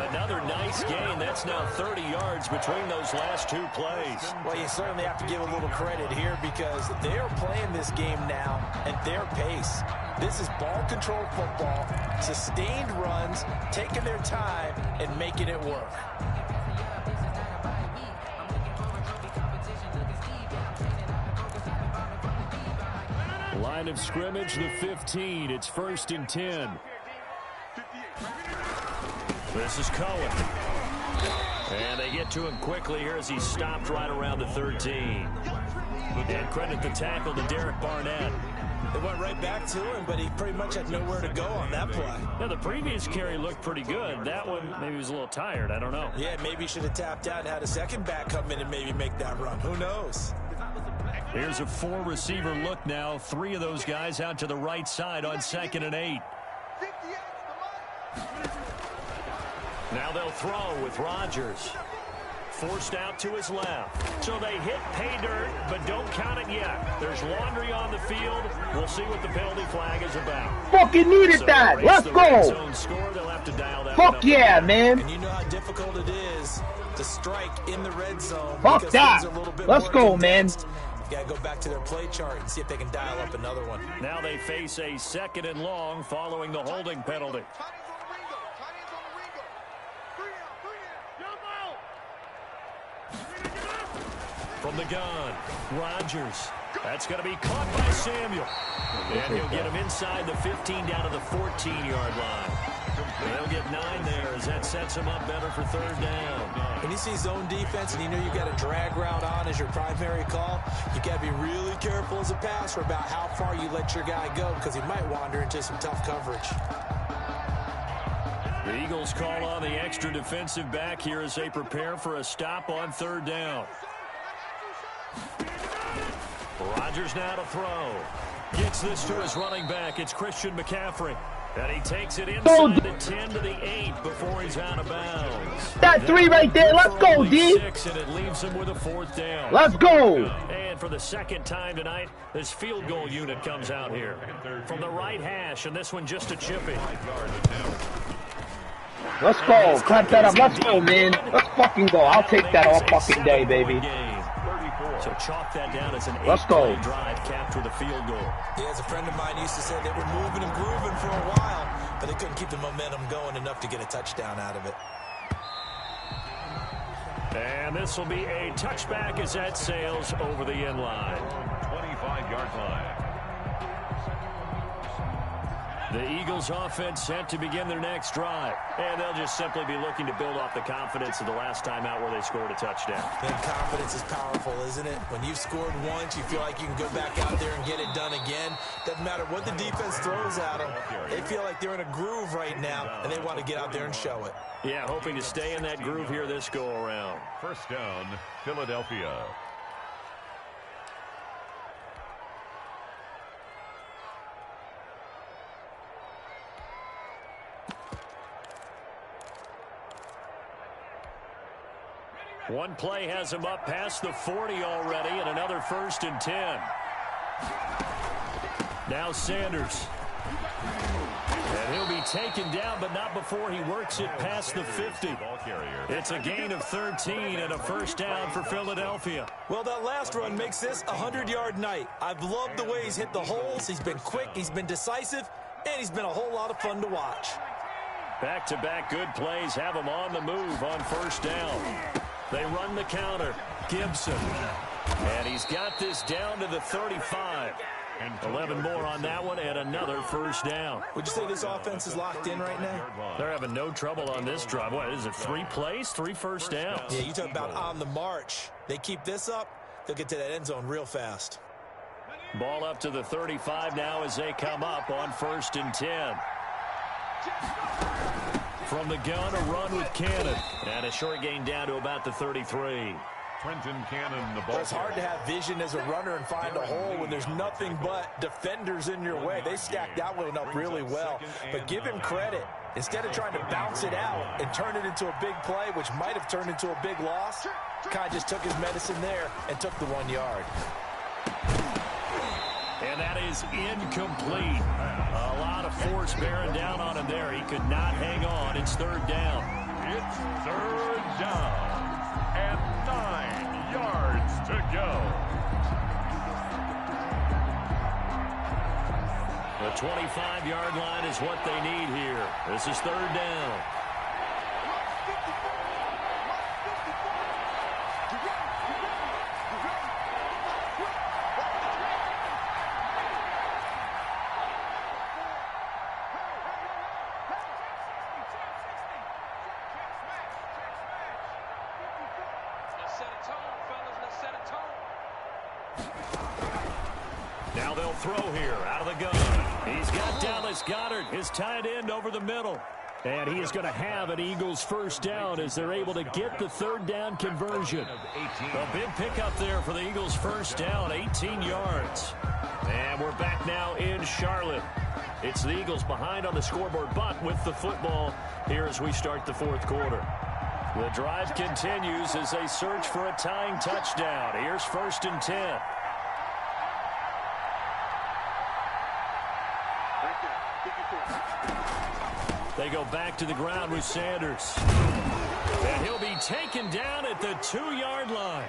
S1: Another nice gain. That's now 30 yards between those last two plays.
S2: Well, you certainly have to give a little credit here because they are playing this game now at their pace. This is ball control football, sustained runs, taking their time and making it work.
S1: Line of scrimmage, the 15. It's 1st and 10. This is Cohen. And they get to him quickly here as he stopped right around the 13. And credit the tackle to Derek Barnett.
S2: They went right back to him, but he pretty much had nowhere to go on that play.
S1: Now, the previous carry looked pretty good. That one, maybe he was a little tired. I don't know.
S2: Yeah, maybe he should have tapped out and had a second back come in and maybe make that run. Who knows?
S1: Here's a 4-receiver look now. 3 of those guys out to the right side on 2nd and 8. Now they'll throw with Rodgers. forced out to his left. So they hit pay dirt, but don't count it yet. There's laundry on the field. We'll see what the penalty flag is about.
S4: Fucking needed that. Let's go. Fuck yeah, man.
S2: And you know how difficult it is to strike in the red zone.
S4: Fuck that. Let's go, man.
S2: You gotta go back to their play chart and see if they can dial up another one.
S1: Now they face a 2nd and long following the holding penalty. From the gun, Rodgers. That's going to be caught by Samuel. And he'll get him inside the 15 down to the 14-yard line. They'll get 9 there as that sets him up better for 3rd down.
S2: When you see zone defense and you know you've got a drag route on as your primary call, you got to be really careful as a passer about how far you let your guy go because he might wander into some tough coverage.
S1: The Eagles call on the extra defensive back here as they prepare for a stop on 3rd down. Rodgers now to throw. Gets this to his running back. It's Christian McCaffrey. And he takes it inside the 10 to the 8 before he's out of bounds.
S4: That 3 right there. Let's go, D.
S1: 6, and it leaves him with a 4th down.
S4: Let's go.
S1: And for the 2nd time tonight, this field goal unit comes out here. From the right hash, and this one just a chippy.
S4: Let's go. Clap that up. Let's go, man. Let's fucking go. I'll take that all fucking day, baby.
S1: So chalk that down as an
S4: 8-play
S1: drive capped with a field goal.
S2: Yeah, as a friend of mine used to say, they were moving and grooving for a while, but they couldn't keep the momentum going enough to get a touchdown out of it.
S1: And this will be a touchback as that sails over the end line.
S3: 25-yard line.
S1: The Eagles offense set to begin their next drive. And they'll just simply be looking to build off the confidence of the last time out where they scored a touchdown.
S2: Then confidence is powerful, isn't it? When you've scored once, you feel like you can go back out there and get it done again. Doesn't matter what the defense throws at them. They feel like they're in a groove right now, and they want to get out there and show it.
S1: Yeah, hoping to stay in that groove here this go-around.
S3: 1st down, Philadelphia.
S1: One play has him up past the 40 already, and another 1st and 10. Now Sanders. And he'll be taken down, but not before he works it past the 50. It's a gain of 13 and a 1st down for Philadelphia.
S2: Well, that last run makes this a 100-yard night. I've loved the way he's hit the holes. He's been quick, he's been decisive, and he's been a whole lot of fun to watch.
S1: Back-to-back good plays have him on the move on 1st down. They run the counter. Gibson. And he's got this down to the 35. 11 more on that one and another 1st down.
S2: Would you say this offense is locked in right now?
S1: They're having no trouble on this drive. What is it, 3 plays, 3 1st downs?
S2: Yeah, you talk about on the march. They keep this up, they'll get to that end zone real fast.
S1: Ball up to the 35 now as they come up on 1st and 10. From the gun, a run with Cannon. And a short gain down to about the 33.
S3: Trenton Cannon, the ball.
S2: It's hard to have vision as a runner and find a hole when there's nothing but defenders in your way. They stacked that one up really well. But give him credit. Instead of trying to bounce it out and turn it into a big play, which might have turned into a big loss, kind of just took his medicine there and took the 1 yard.
S1: And that is incomplete. A lot of force bearing down on him there. He could not hang on. It's 3rd down.
S3: It's 3rd down. And 9 yards to go.
S1: The 25-yard line is what they need here. This is 3rd down. Now they'll throw here out of the gun. He's got Dallas Goedert, his tight end, over the middle. And he is going to have an Eagles 1st down as they're able to get the 3rd down conversion. A big pickup there for the Eagles 1st down, 18 yards. And we're back now in Charlotte. It's the Eagles behind on the scoreboard, but with the football here as we start the 4th quarter. The drive continues as they search for a tying touchdown. Here's 1st and 10. They go back to the ground with Sanders. And he'll be taken down at the 2-yard line.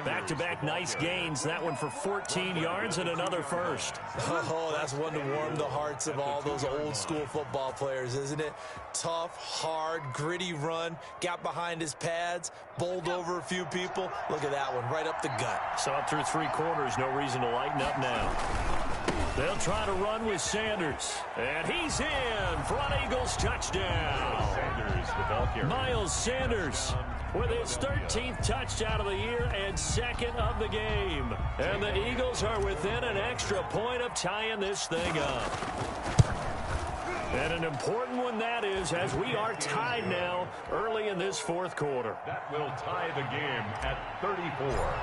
S1: Back-to-back nice gains. That one for 14 yards and another first.
S2: Oh, that's one to warm the hearts of all those old-school football players, isn't it? Tough, hard, gritty run. Got behind his pads, bowled over a few people. Look at that one, right up the gut.
S1: So up through 3 quarters, no reason to lighten up now. They'll try to run with Sanders. And he's in for an Eagles touchdown. Miles Sanders with his 13th touchdown of the year and 2nd of the game. And the Eagles are within an extra point of tying this thing up. And an important one that is, as we are tied now early in this 4th quarter.
S3: That will tie the game at 34.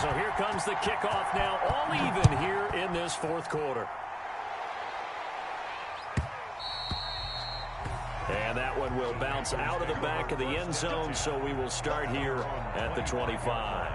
S1: So here comes the kickoff now, all even here in this 4th quarter. And that one will bounce out of the back of the end zone, so we will start here at the 25.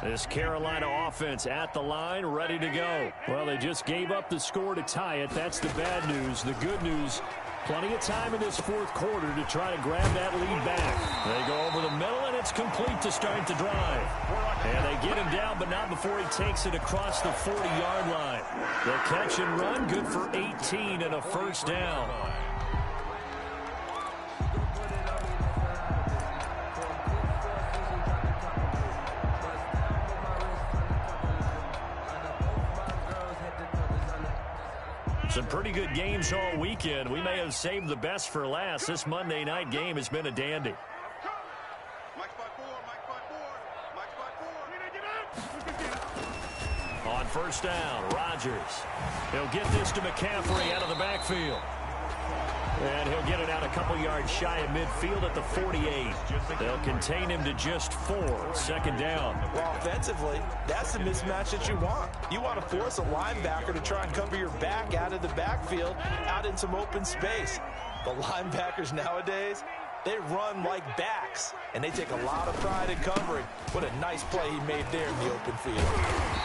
S1: This Carolina offense at the line, ready to go. Well, they just gave up the score to tie it. That's the bad news. The good news, plenty of time in this 4th quarter to try to grab that lead back. They go over the middle, and it's complete to start the drive. And they get him down, but not before he takes it across the 40-yard line. The catch and run, good for 18 and a first down. Some pretty good games all weekend. We may have saved the best for last. This Monday night game has been a dandy. On 1st down, Rodgers. He'll get this to McCaffrey out of the backfield. And he'll get it out a couple yards shy of midfield at the 48. They'll contain him to just 4. 2nd down.
S2: Well, offensively, that's the mismatch that you want. You want to force a linebacker to try and cover your back out of the backfield, out in some open space. The linebackers nowadays, they run like backs, and they take a lot of pride in covering. What a nice play he made there in the open field.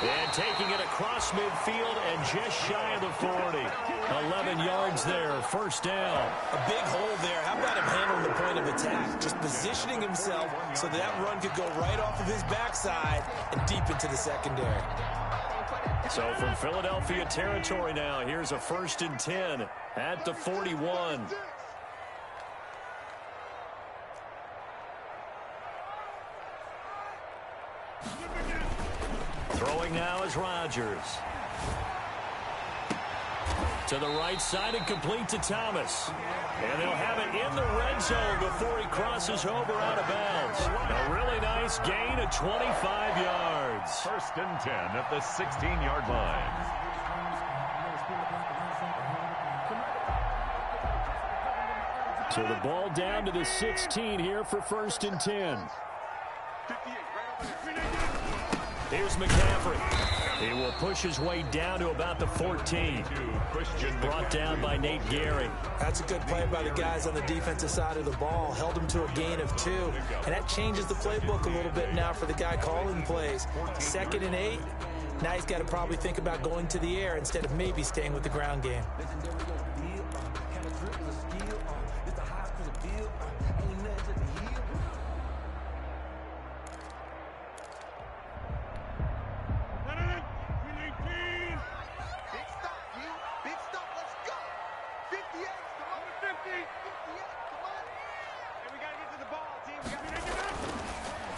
S1: And taking it across midfield and just shy of the 40. 11 yards there, 1st down.
S2: A big hole there. How about him handling the point of attack? Just positioning himself so that run could go right off of his backside and deep into the secondary.
S1: So from Philadelphia territory now, here's a 1st and 10 at the 41. Throwing now is Rodgers. To the right side and complete to Thomas. And they'll have it in the red zone before he crosses over out of bounds. A really nice gain of 25 yards.
S3: 1st and 10 at the 16-yard line.
S1: So the ball down to the 16 here for 1st and 10. Here's McCaffrey. He will push his way down to about the 14. Brought down by Nate Gehring.
S2: That's a good play by the guys on the defensive side of the ball. Held him to a gain of 2. And that changes the playbook a little bit now for the guy calling plays. 2nd and 8. Now he's got to probably think about going to the air instead of maybe staying with the ground game.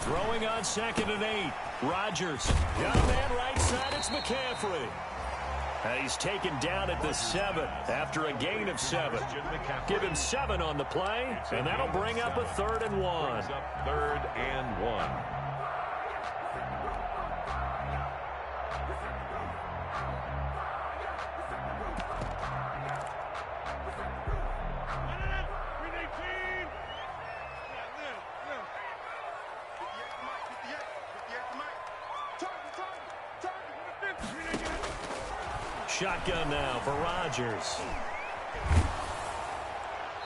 S1: Throwing on 2nd and 8. Rodgers. Got a man right side. It's McCaffrey. And he's taken down at the 7 after a gain of 7. Give him 7 on the play, and that'll bring up a 3rd and 1.
S3: 3rd and 1.
S1: Shotgun now for Rodgers.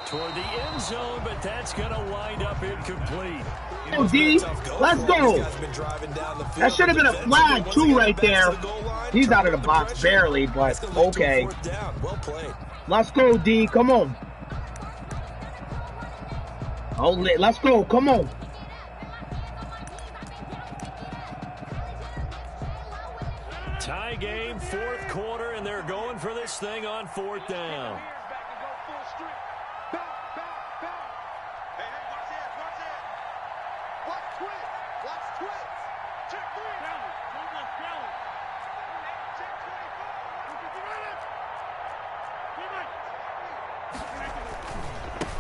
S1: Toward the end zone, but that's going to wind up incomplete.
S4: Oh, D, let's go. That should have been a flag, too, right there. He's out of the box barely, but okay. Let's go, D. Come on. Oh, let's go. Come on.
S1: Tie game, 4th quarter, and they're going for this thing on 4th down.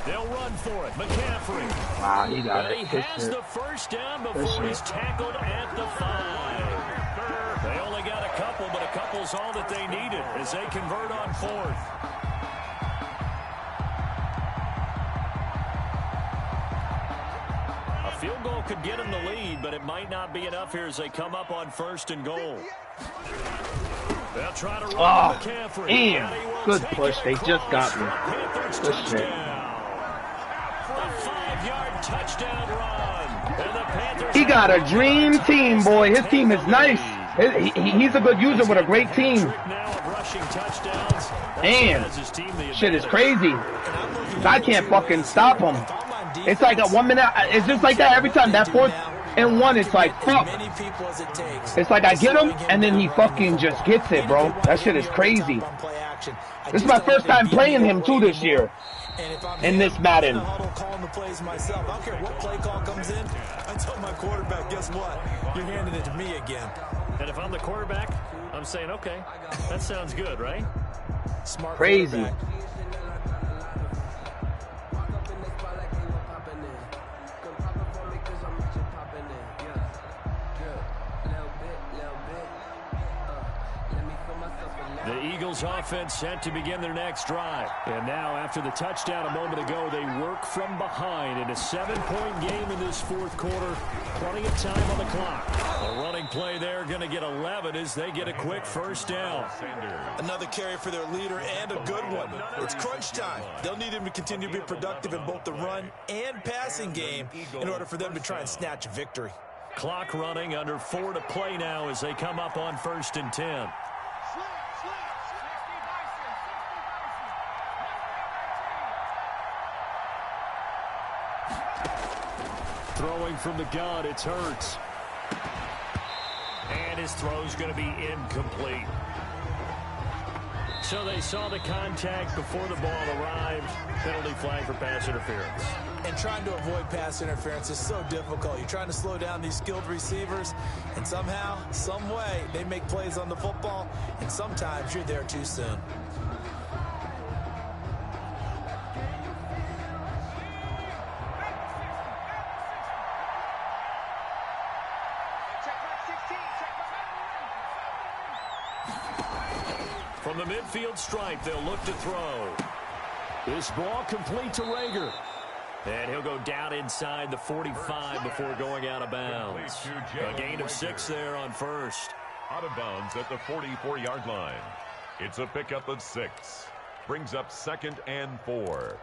S1: They'll run for it. McCaffrey.
S4: Wow, he got
S1: but
S4: it.
S1: He has the first down before he's tackled at the 5. They only got a couple, but a couple's all that they needed as they convert on 4th. A field goal could get them the lead, but it might not be enough here as they come up on 1st and goal. They'll try to run McCaffrey.
S4: Damn. Good push. They just got me. Good shit.
S1: A 5-yard touchdown run. And the Panthers,
S4: he got a dream team, boy. His team is nice. He's a good user with a great team. Man, shit is crazy. I can't fucking stop him. It's like a 1 minute. It's just like that every time. That 4th and 1, it's like, fuck. It's like I get him, and then he fucking just gets it, bro. That shit is crazy. This is my first time playing him, too, this year. In this Madden.
S2: I don't care what play call comes in. I tell my quarterback, guess what? You're handing it to me again.
S1: And if I'm the quarterback, I'm saying, okay, that sounds good, right?
S2: Smart.
S4: Crazy.
S1: The Eagles offense set to begin their next drive. And now, after the touchdown a moment ago, they work from behind in a 7-point game in this 4th quarter. Plenty of time on the clock. A running play there going to get 11 as they get a quick first down.
S2: Another carry for their leader and a good one. It's crunch time. They'll need him to continue to be productive in both the run and passing game in order for them to try and snatch a victory.
S1: Clock running, under 4 to play now as they come up on 1st and 10. Throwing from the gun, it's Hurts. And his throw's going to be incomplete. So they saw the contact before the ball arrived. Penalty flag for pass interference.
S2: And trying to avoid pass interference is so difficult. You're trying to slow down these skilled receivers, and somehow, some way, they make plays on the football, and sometimes you're there too soon.
S1: From the midfield stripe, they'll look to throw. This ball complete to Rager. And he'll go down inside the 45 before going out of bounds. A gain of 6 there on 1st.
S3: Out of bounds at the 44-yard line. It's a pickup of 6. Brings up 2nd and 4.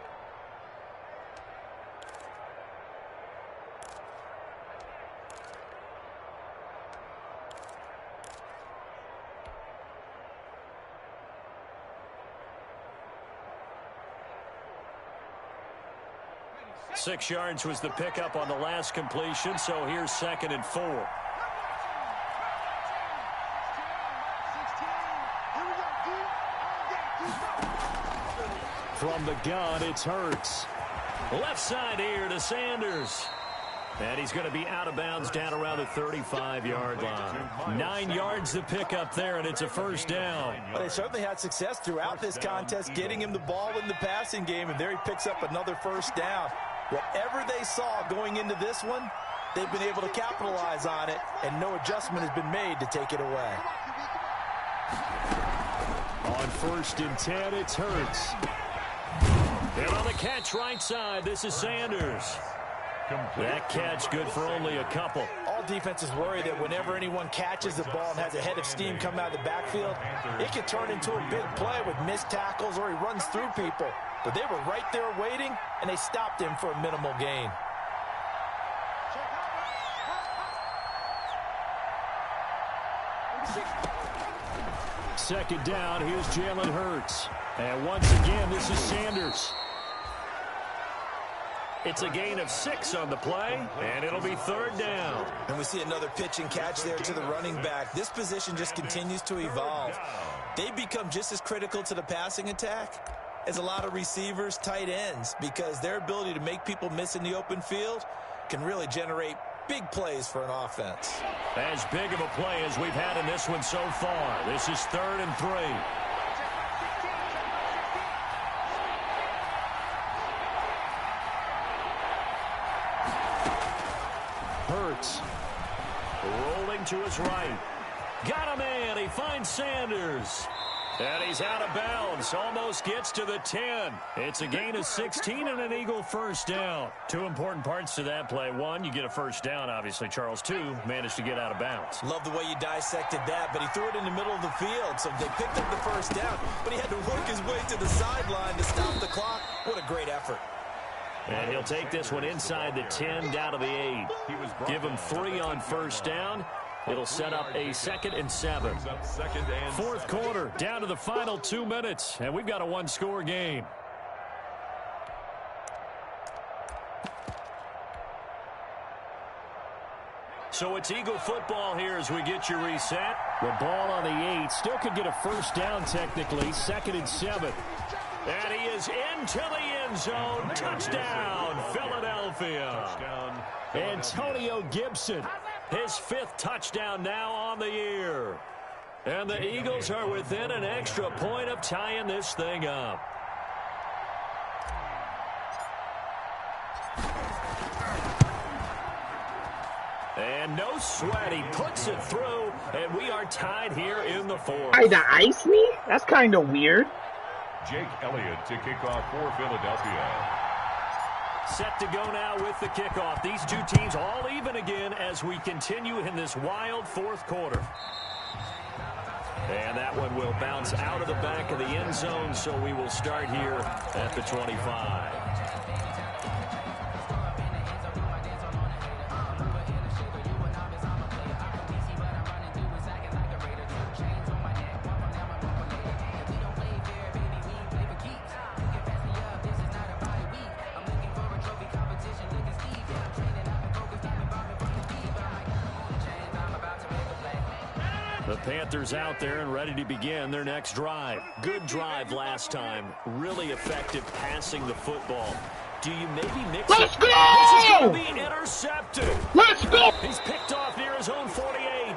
S1: Six yards was the pickup on the last completion, so here's 2nd and 4. From the gun, it's Hurts. Left side here to Sanders. And he's going to be out of bounds down around the 35-yard line. 9 yards to pick up there, and it's a first down.
S2: Well, they certainly had success throughout this contest, getting him the ball in the passing game, and there he picks up another first down. Whatever they saw going into this one, they've been able to capitalize on it, and no adjustment has been made to take it away.
S1: On 1st and 10, it's Hurts. And on the catch right side, this is Sanders. That catch good for only a couple.
S2: All defenses worry that whenever anyone catches the ball and has a head of steam come out of the backfield, it can turn into a big play with missed tackles or he runs through people. But they were right there waiting, and they stopped him for a minimal gain.
S1: Second down, here's Jalen Hurts. And once again, this is Sanders. It's a gain of 6 on the play, and it'll be 3rd down.
S2: And we see another pitch and catch there to the running back. This position just continues to evolve. They become just as critical to the passing attack as a lot of receivers, tight ends, because their ability to make people miss in the open field can really generate big plays for an offense.
S1: As big of a play as we've had in this one so far. This is 3rd and 3. Hurts rolling to his right. Got a man. He finds Sanders. And he's out of bounds. Almost gets to the 10. It's a gain of 16 and an Eagle first down. 2 important parts to that play. 1, you get a first down, obviously. Charles, 2, managed to get out of bounds.
S2: Love the way you dissected that, but he threw it in the middle of the field, so they picked up the first down, but he had to work his way to the sideline to stop the clock. What a great effort.
S1: And he'll take this one inside the 10 down to the 8. Give him 3 on first down. It'll set up a 2nd and 7. 4th quarter, down to the final 2 minutes, and we've got a 1-score game. So it's Eagle football here as we get you reset. The ball on the 8. Still could get a first down technically. 2nd and 7. And he is into the end zone. Touchdown, Philadelphia. Antonio Gibson, his 5th touchdown now on the year. And the Eagles are within an extra point of tying this thing up. And no sweat, he puts it through, and we are tied here in the 4th.
S4: Tried to ice me? That's kind of weird.
S3: Jake Elliott to kick off for Philadelphia.
S1: Set to go now with the kickoff. These 2 teams all even again as we continue in this wild 4th quarter. And that one will bounce out of the back of the end zone, so we will start here at the 25. The Panthers out there and ready to begin their next drive. Good drive last time. Really effective passing the football. Do you maybe mix
S4: Let's
S1: it?
S4: go!
S1: This is going to be intercepted.
S4: Let's go!
S1: He's picked off near his own 48.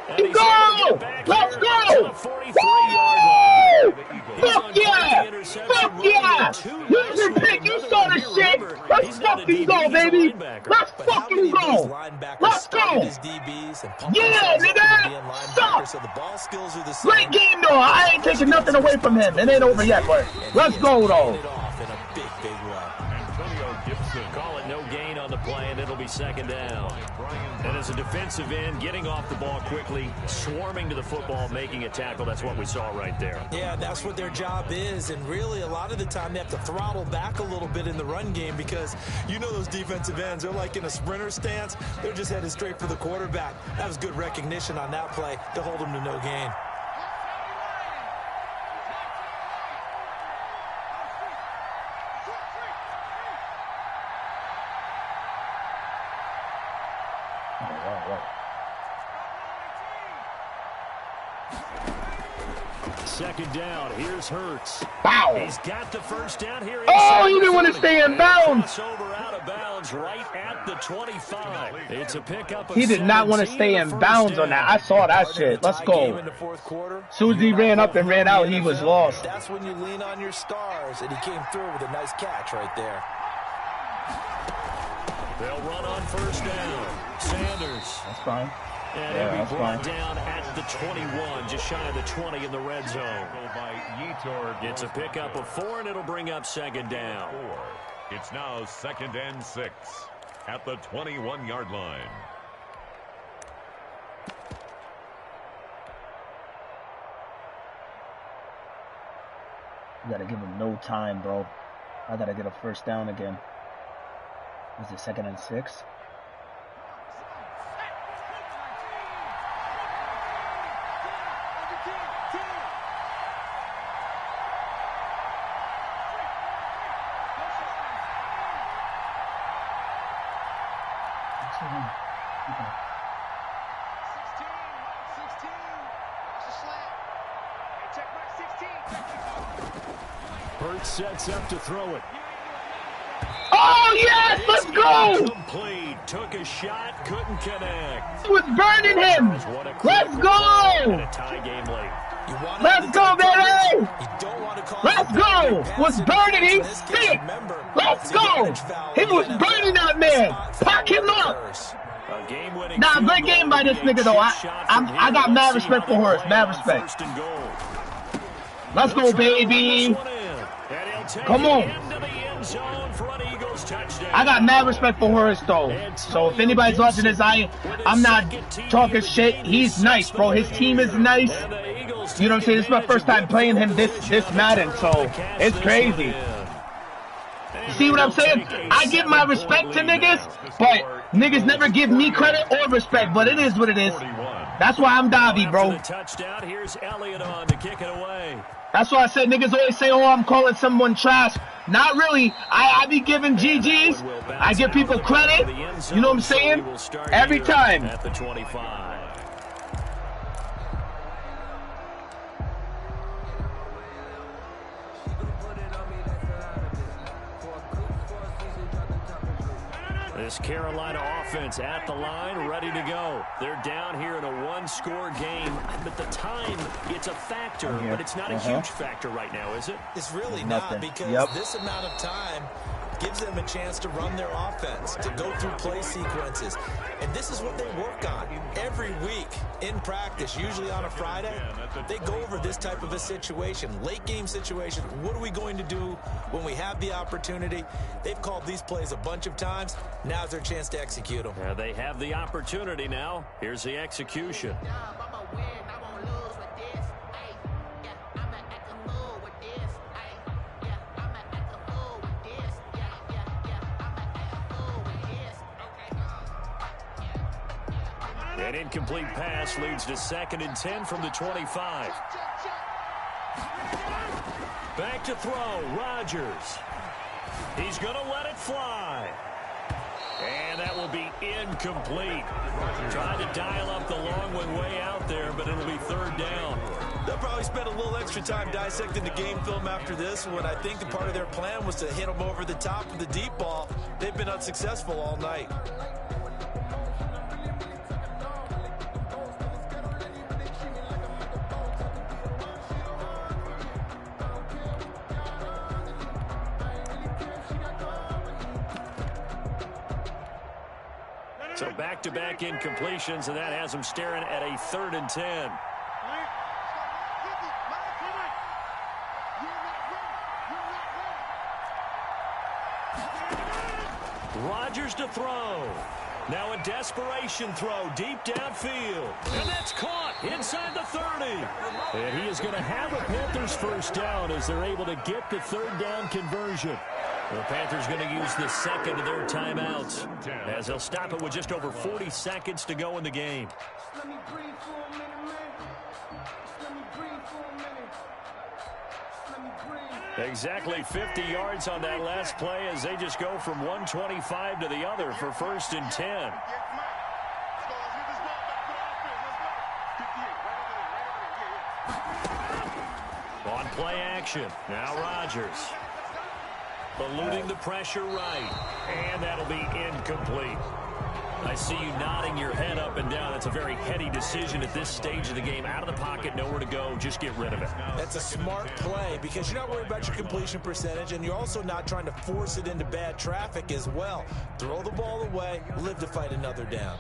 S1: And
S4: Let's
S1: he's able to
S4: go!
S1: get back
S4: Let's
S1: here
S4: go!
S1: to the 43-yard line.
S4: Fuck yeah! Fuck yeah! Use your pick, you saw the shit! Let's fucking go, baby! Let's fucking go! Let's go! Yeah, nigga! Stop! Great game, though! I ain't taking nothing away from him. It ain't over yet, but let's go, though!
S1: Call it no gain on the play, and it'll be 2nd down. And as a defensive end, getting off the ball quickly, swarming to the football, making a tackle, that's what we saw right there.
S2: Yeah, that's what their job is, and really a lot of the time they have to throttle back a little bit in the run game because you know those defensive ends, they're like in a sprinter stance. They're just headed straight for the quarterback. That was good recognition on that play to hold them to no gain.
S1: Second down. Here's Hurts.
S4: Wow.
S1: He's got the first down here.
S4: Oh, he didn't want to stay in bounds.
S1: Crossover out of bounds right at the 25. It's a pickup.
S4: He did not want to stay in bounds on that. I saw that shit. Let's go. As soon as he ran up and ran out, he was lost.
S2: That's when you lean on your stars, and he came through with a nice catch right there.
S1: They'll run on first down. Sanders.
S4: That's fine.
S1: And
S4: Yeah,
S1: he'll be brought down at the 21, just shy of the 20 in the red zone. It's a pickup of 4, and it'll bring up second down.
S3: It's now 2nd and 6 at the 21-yard line.
S4: You gotta give him no time, bro. I gotta get a first down again. Is it 2nd and 6?
S1: Hurts sets up to throw it.
S4: Oh, yes! Let's go!
S1: Complete. Took a shot, couldn't connect.
S4: He was burning him! Let's go! Let's go, baby! Let's go! Was burning, he spit! Let's go! He was burning that man! Pack him up! Nah, great game by this nigga, though. I got mad respect for Horace. Mad respect. Let's go, baby! Come on! I got mad respect for Horace, though. So if anybody's watching this, I'm not talking shit. He's nice, bro. His team is nice. You know what I'm saying? This is my first time playing him this Madden, so it's crazy. You see what I'm saying? I give my respect to niggas, but niggas never give me credit or respect, but it is what it is. That's why I'm DAVI, bro. That's why I said niggas always say, oh, I'm calling someone trash. Not really. I be giving GGs. I give people credit. You know what I'm saying? Every time.
S1: At the 25. This Carolina offense at the line, ready to go. They're down here in a one-score game. But the time, it's a factor, but it's not a huge factor right now, is it?
S2: It's really not, because this amount of time gives them a chance to run their offense, to go through play sequences. And this is what they work on every week in practice, usually on a Friday. They go over this type of a situation, late game situation. What are we going to do when we have the opportunity? They've called these plays a bunch of times. Now's their chance to execute them.
S1: Yeah, they have the opportunity now. Here's the execution. An incomplete pass leads to 2nd and 10 from the 25. Back to throw, Rodgers. He's going to let it fly. And that will be incomplete. Trying to dial up the long one way out there, but it'll be 3rd down.
S2: They'll probably spend a little extra time dissecting the game film after this one. I think the part of their plan was to hit them over the top of the deep ball. They've been unsuccessful all night.
S1: So back-to-back incompletions, and that has them staring at a 3rd and 10. Rodgers to throw. Now a desperation throw deep downfield. And that's caught inside the 30. And he is going to have a Panthers first down as they're able to get the 3rd down conversion. The Panthers going to use the 2nd of their timeouts as they'll stop it with just over 40 seconds to go in the game. Exactly 50 yards on that last play as they just go from 125 to the other for 1st and 10. On play action. Now Rodgers. Eluding the pressure right. And that'll be incomplete. I see you nodding your head up and down. That's a very heady decision at this stage of the game. Out of the pocket, nowhere to go. Just get rid of it.
S2: That's a smart play because you're not worried about your completion percentage, and you're also not trying to force it into bad traffic as well. Throw the ball away, live to fight another down.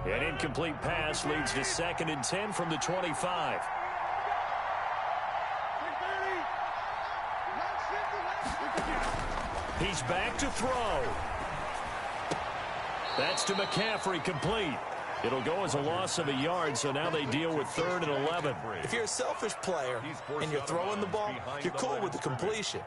S1: An incomplete pass leads to 2nd and 10 from the 25. He's back to throw. That's to McCaffrey, complete. It'll go as a loss of a yard, so now they deal with 3rd and 11.
S2: If you're a selfish player and you're throwing the ball, you're cool with the completion.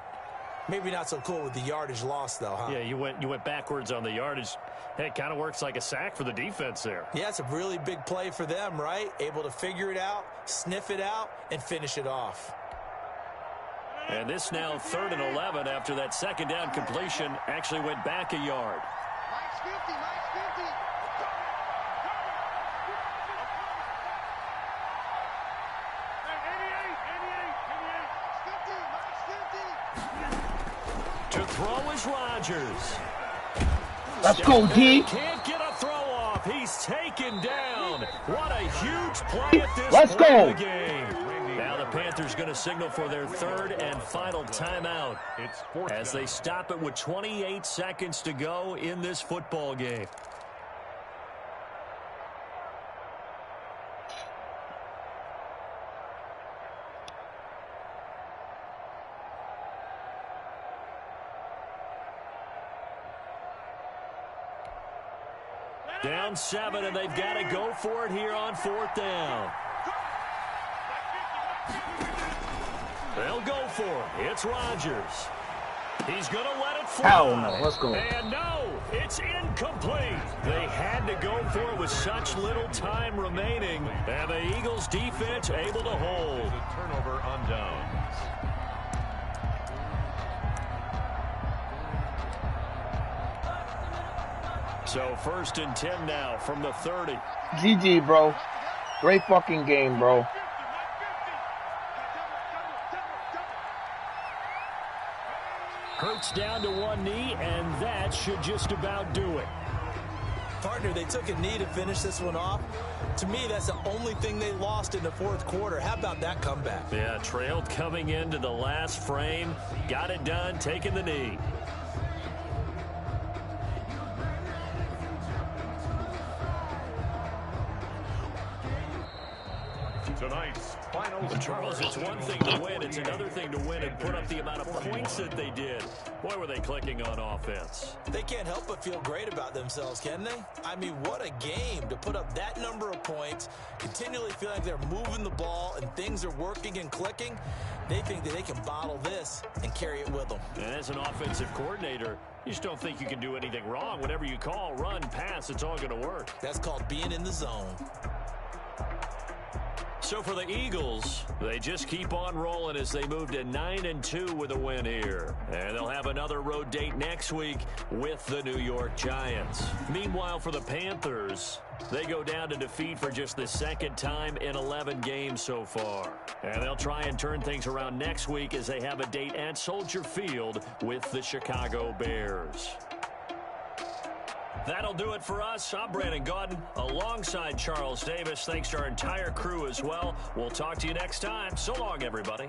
S2: Maybe not so cool with the yardage loss, though, huh?
S1: Yeah, you went backwards on the yardage. Hey, it kind of works like a sack for the defense there.
S2: Yeah, it's a really big play for them, right? Able to figure it out, sniff it out, and finish it off.
S1: And this now 3rd and 11 after that 2nd down completion actually went back a yard.
S5: Mike's 50, Mike's 50.
S1: To throw is Rodgers.
S4: Let's go, D.
S1: Can't get a throw off. He's taken down. What a huge play at this
S4: Let's
S1: point
S4: go.
S1: of the game. Now the Panthers going to signal for their 3rd and final timeout as they stop it with 28 seconds to go in this football game. Down 7, and they've got to go for it here on 4th down. They'll go for it. It's Rodgers. He's going to let it fly.
S4: Hell no. Let's go.
S1: And no, it's incomplete. They had to go for it with such little time remaining. And the Eagles defense able to hold.
S3: A turnover on downs.
S1: So 1st and 10 now from the 30.
S4: GG, bro. Great fucking game, bro.
S1: Hurts down to one knee, and that should just about do it.
S2: Partner, they took a knee to finish this one off. To me, that's the only thing they lost in the 4th quarter. How about that comeback?
S1: Yeah, trailed coming into the last frame. Got it done, taking the knee.
S3: Tonight's final
S1: But Charles, it's one thing to win. It's another thing to win and put up the amount of points that they did. Boy, were they clicking on offense.
S2: They can't help but feel great about themselves, can they? I mean, what a game to put up that number of points, continually feel like they're moving the ball and things are working and clicking. They think that they can bottle this and carry it with them.
S1: And as an offensive coordinator, you just don't think you can do anything wrong. Whatever you call, run, pass, it's all going to work.
S2: That's called being in the zone.
S1: So for the Eagles, they just keep on rolling as they move to 9-2 with a win here. And they'll have another road date next week with the New York Giants. Meanwhile, for the Panthers, they go down to defeat for just the 2nd time in 11 games so far. And they'll try and turn things around next week as they have a date at Soldier Field with the Chicago Bears. That'll do it for us. I'm Brandon Gaudin alongside Charles Davis. Thanks to our entire crew as well. We'll talk to you next time. So long, everybody.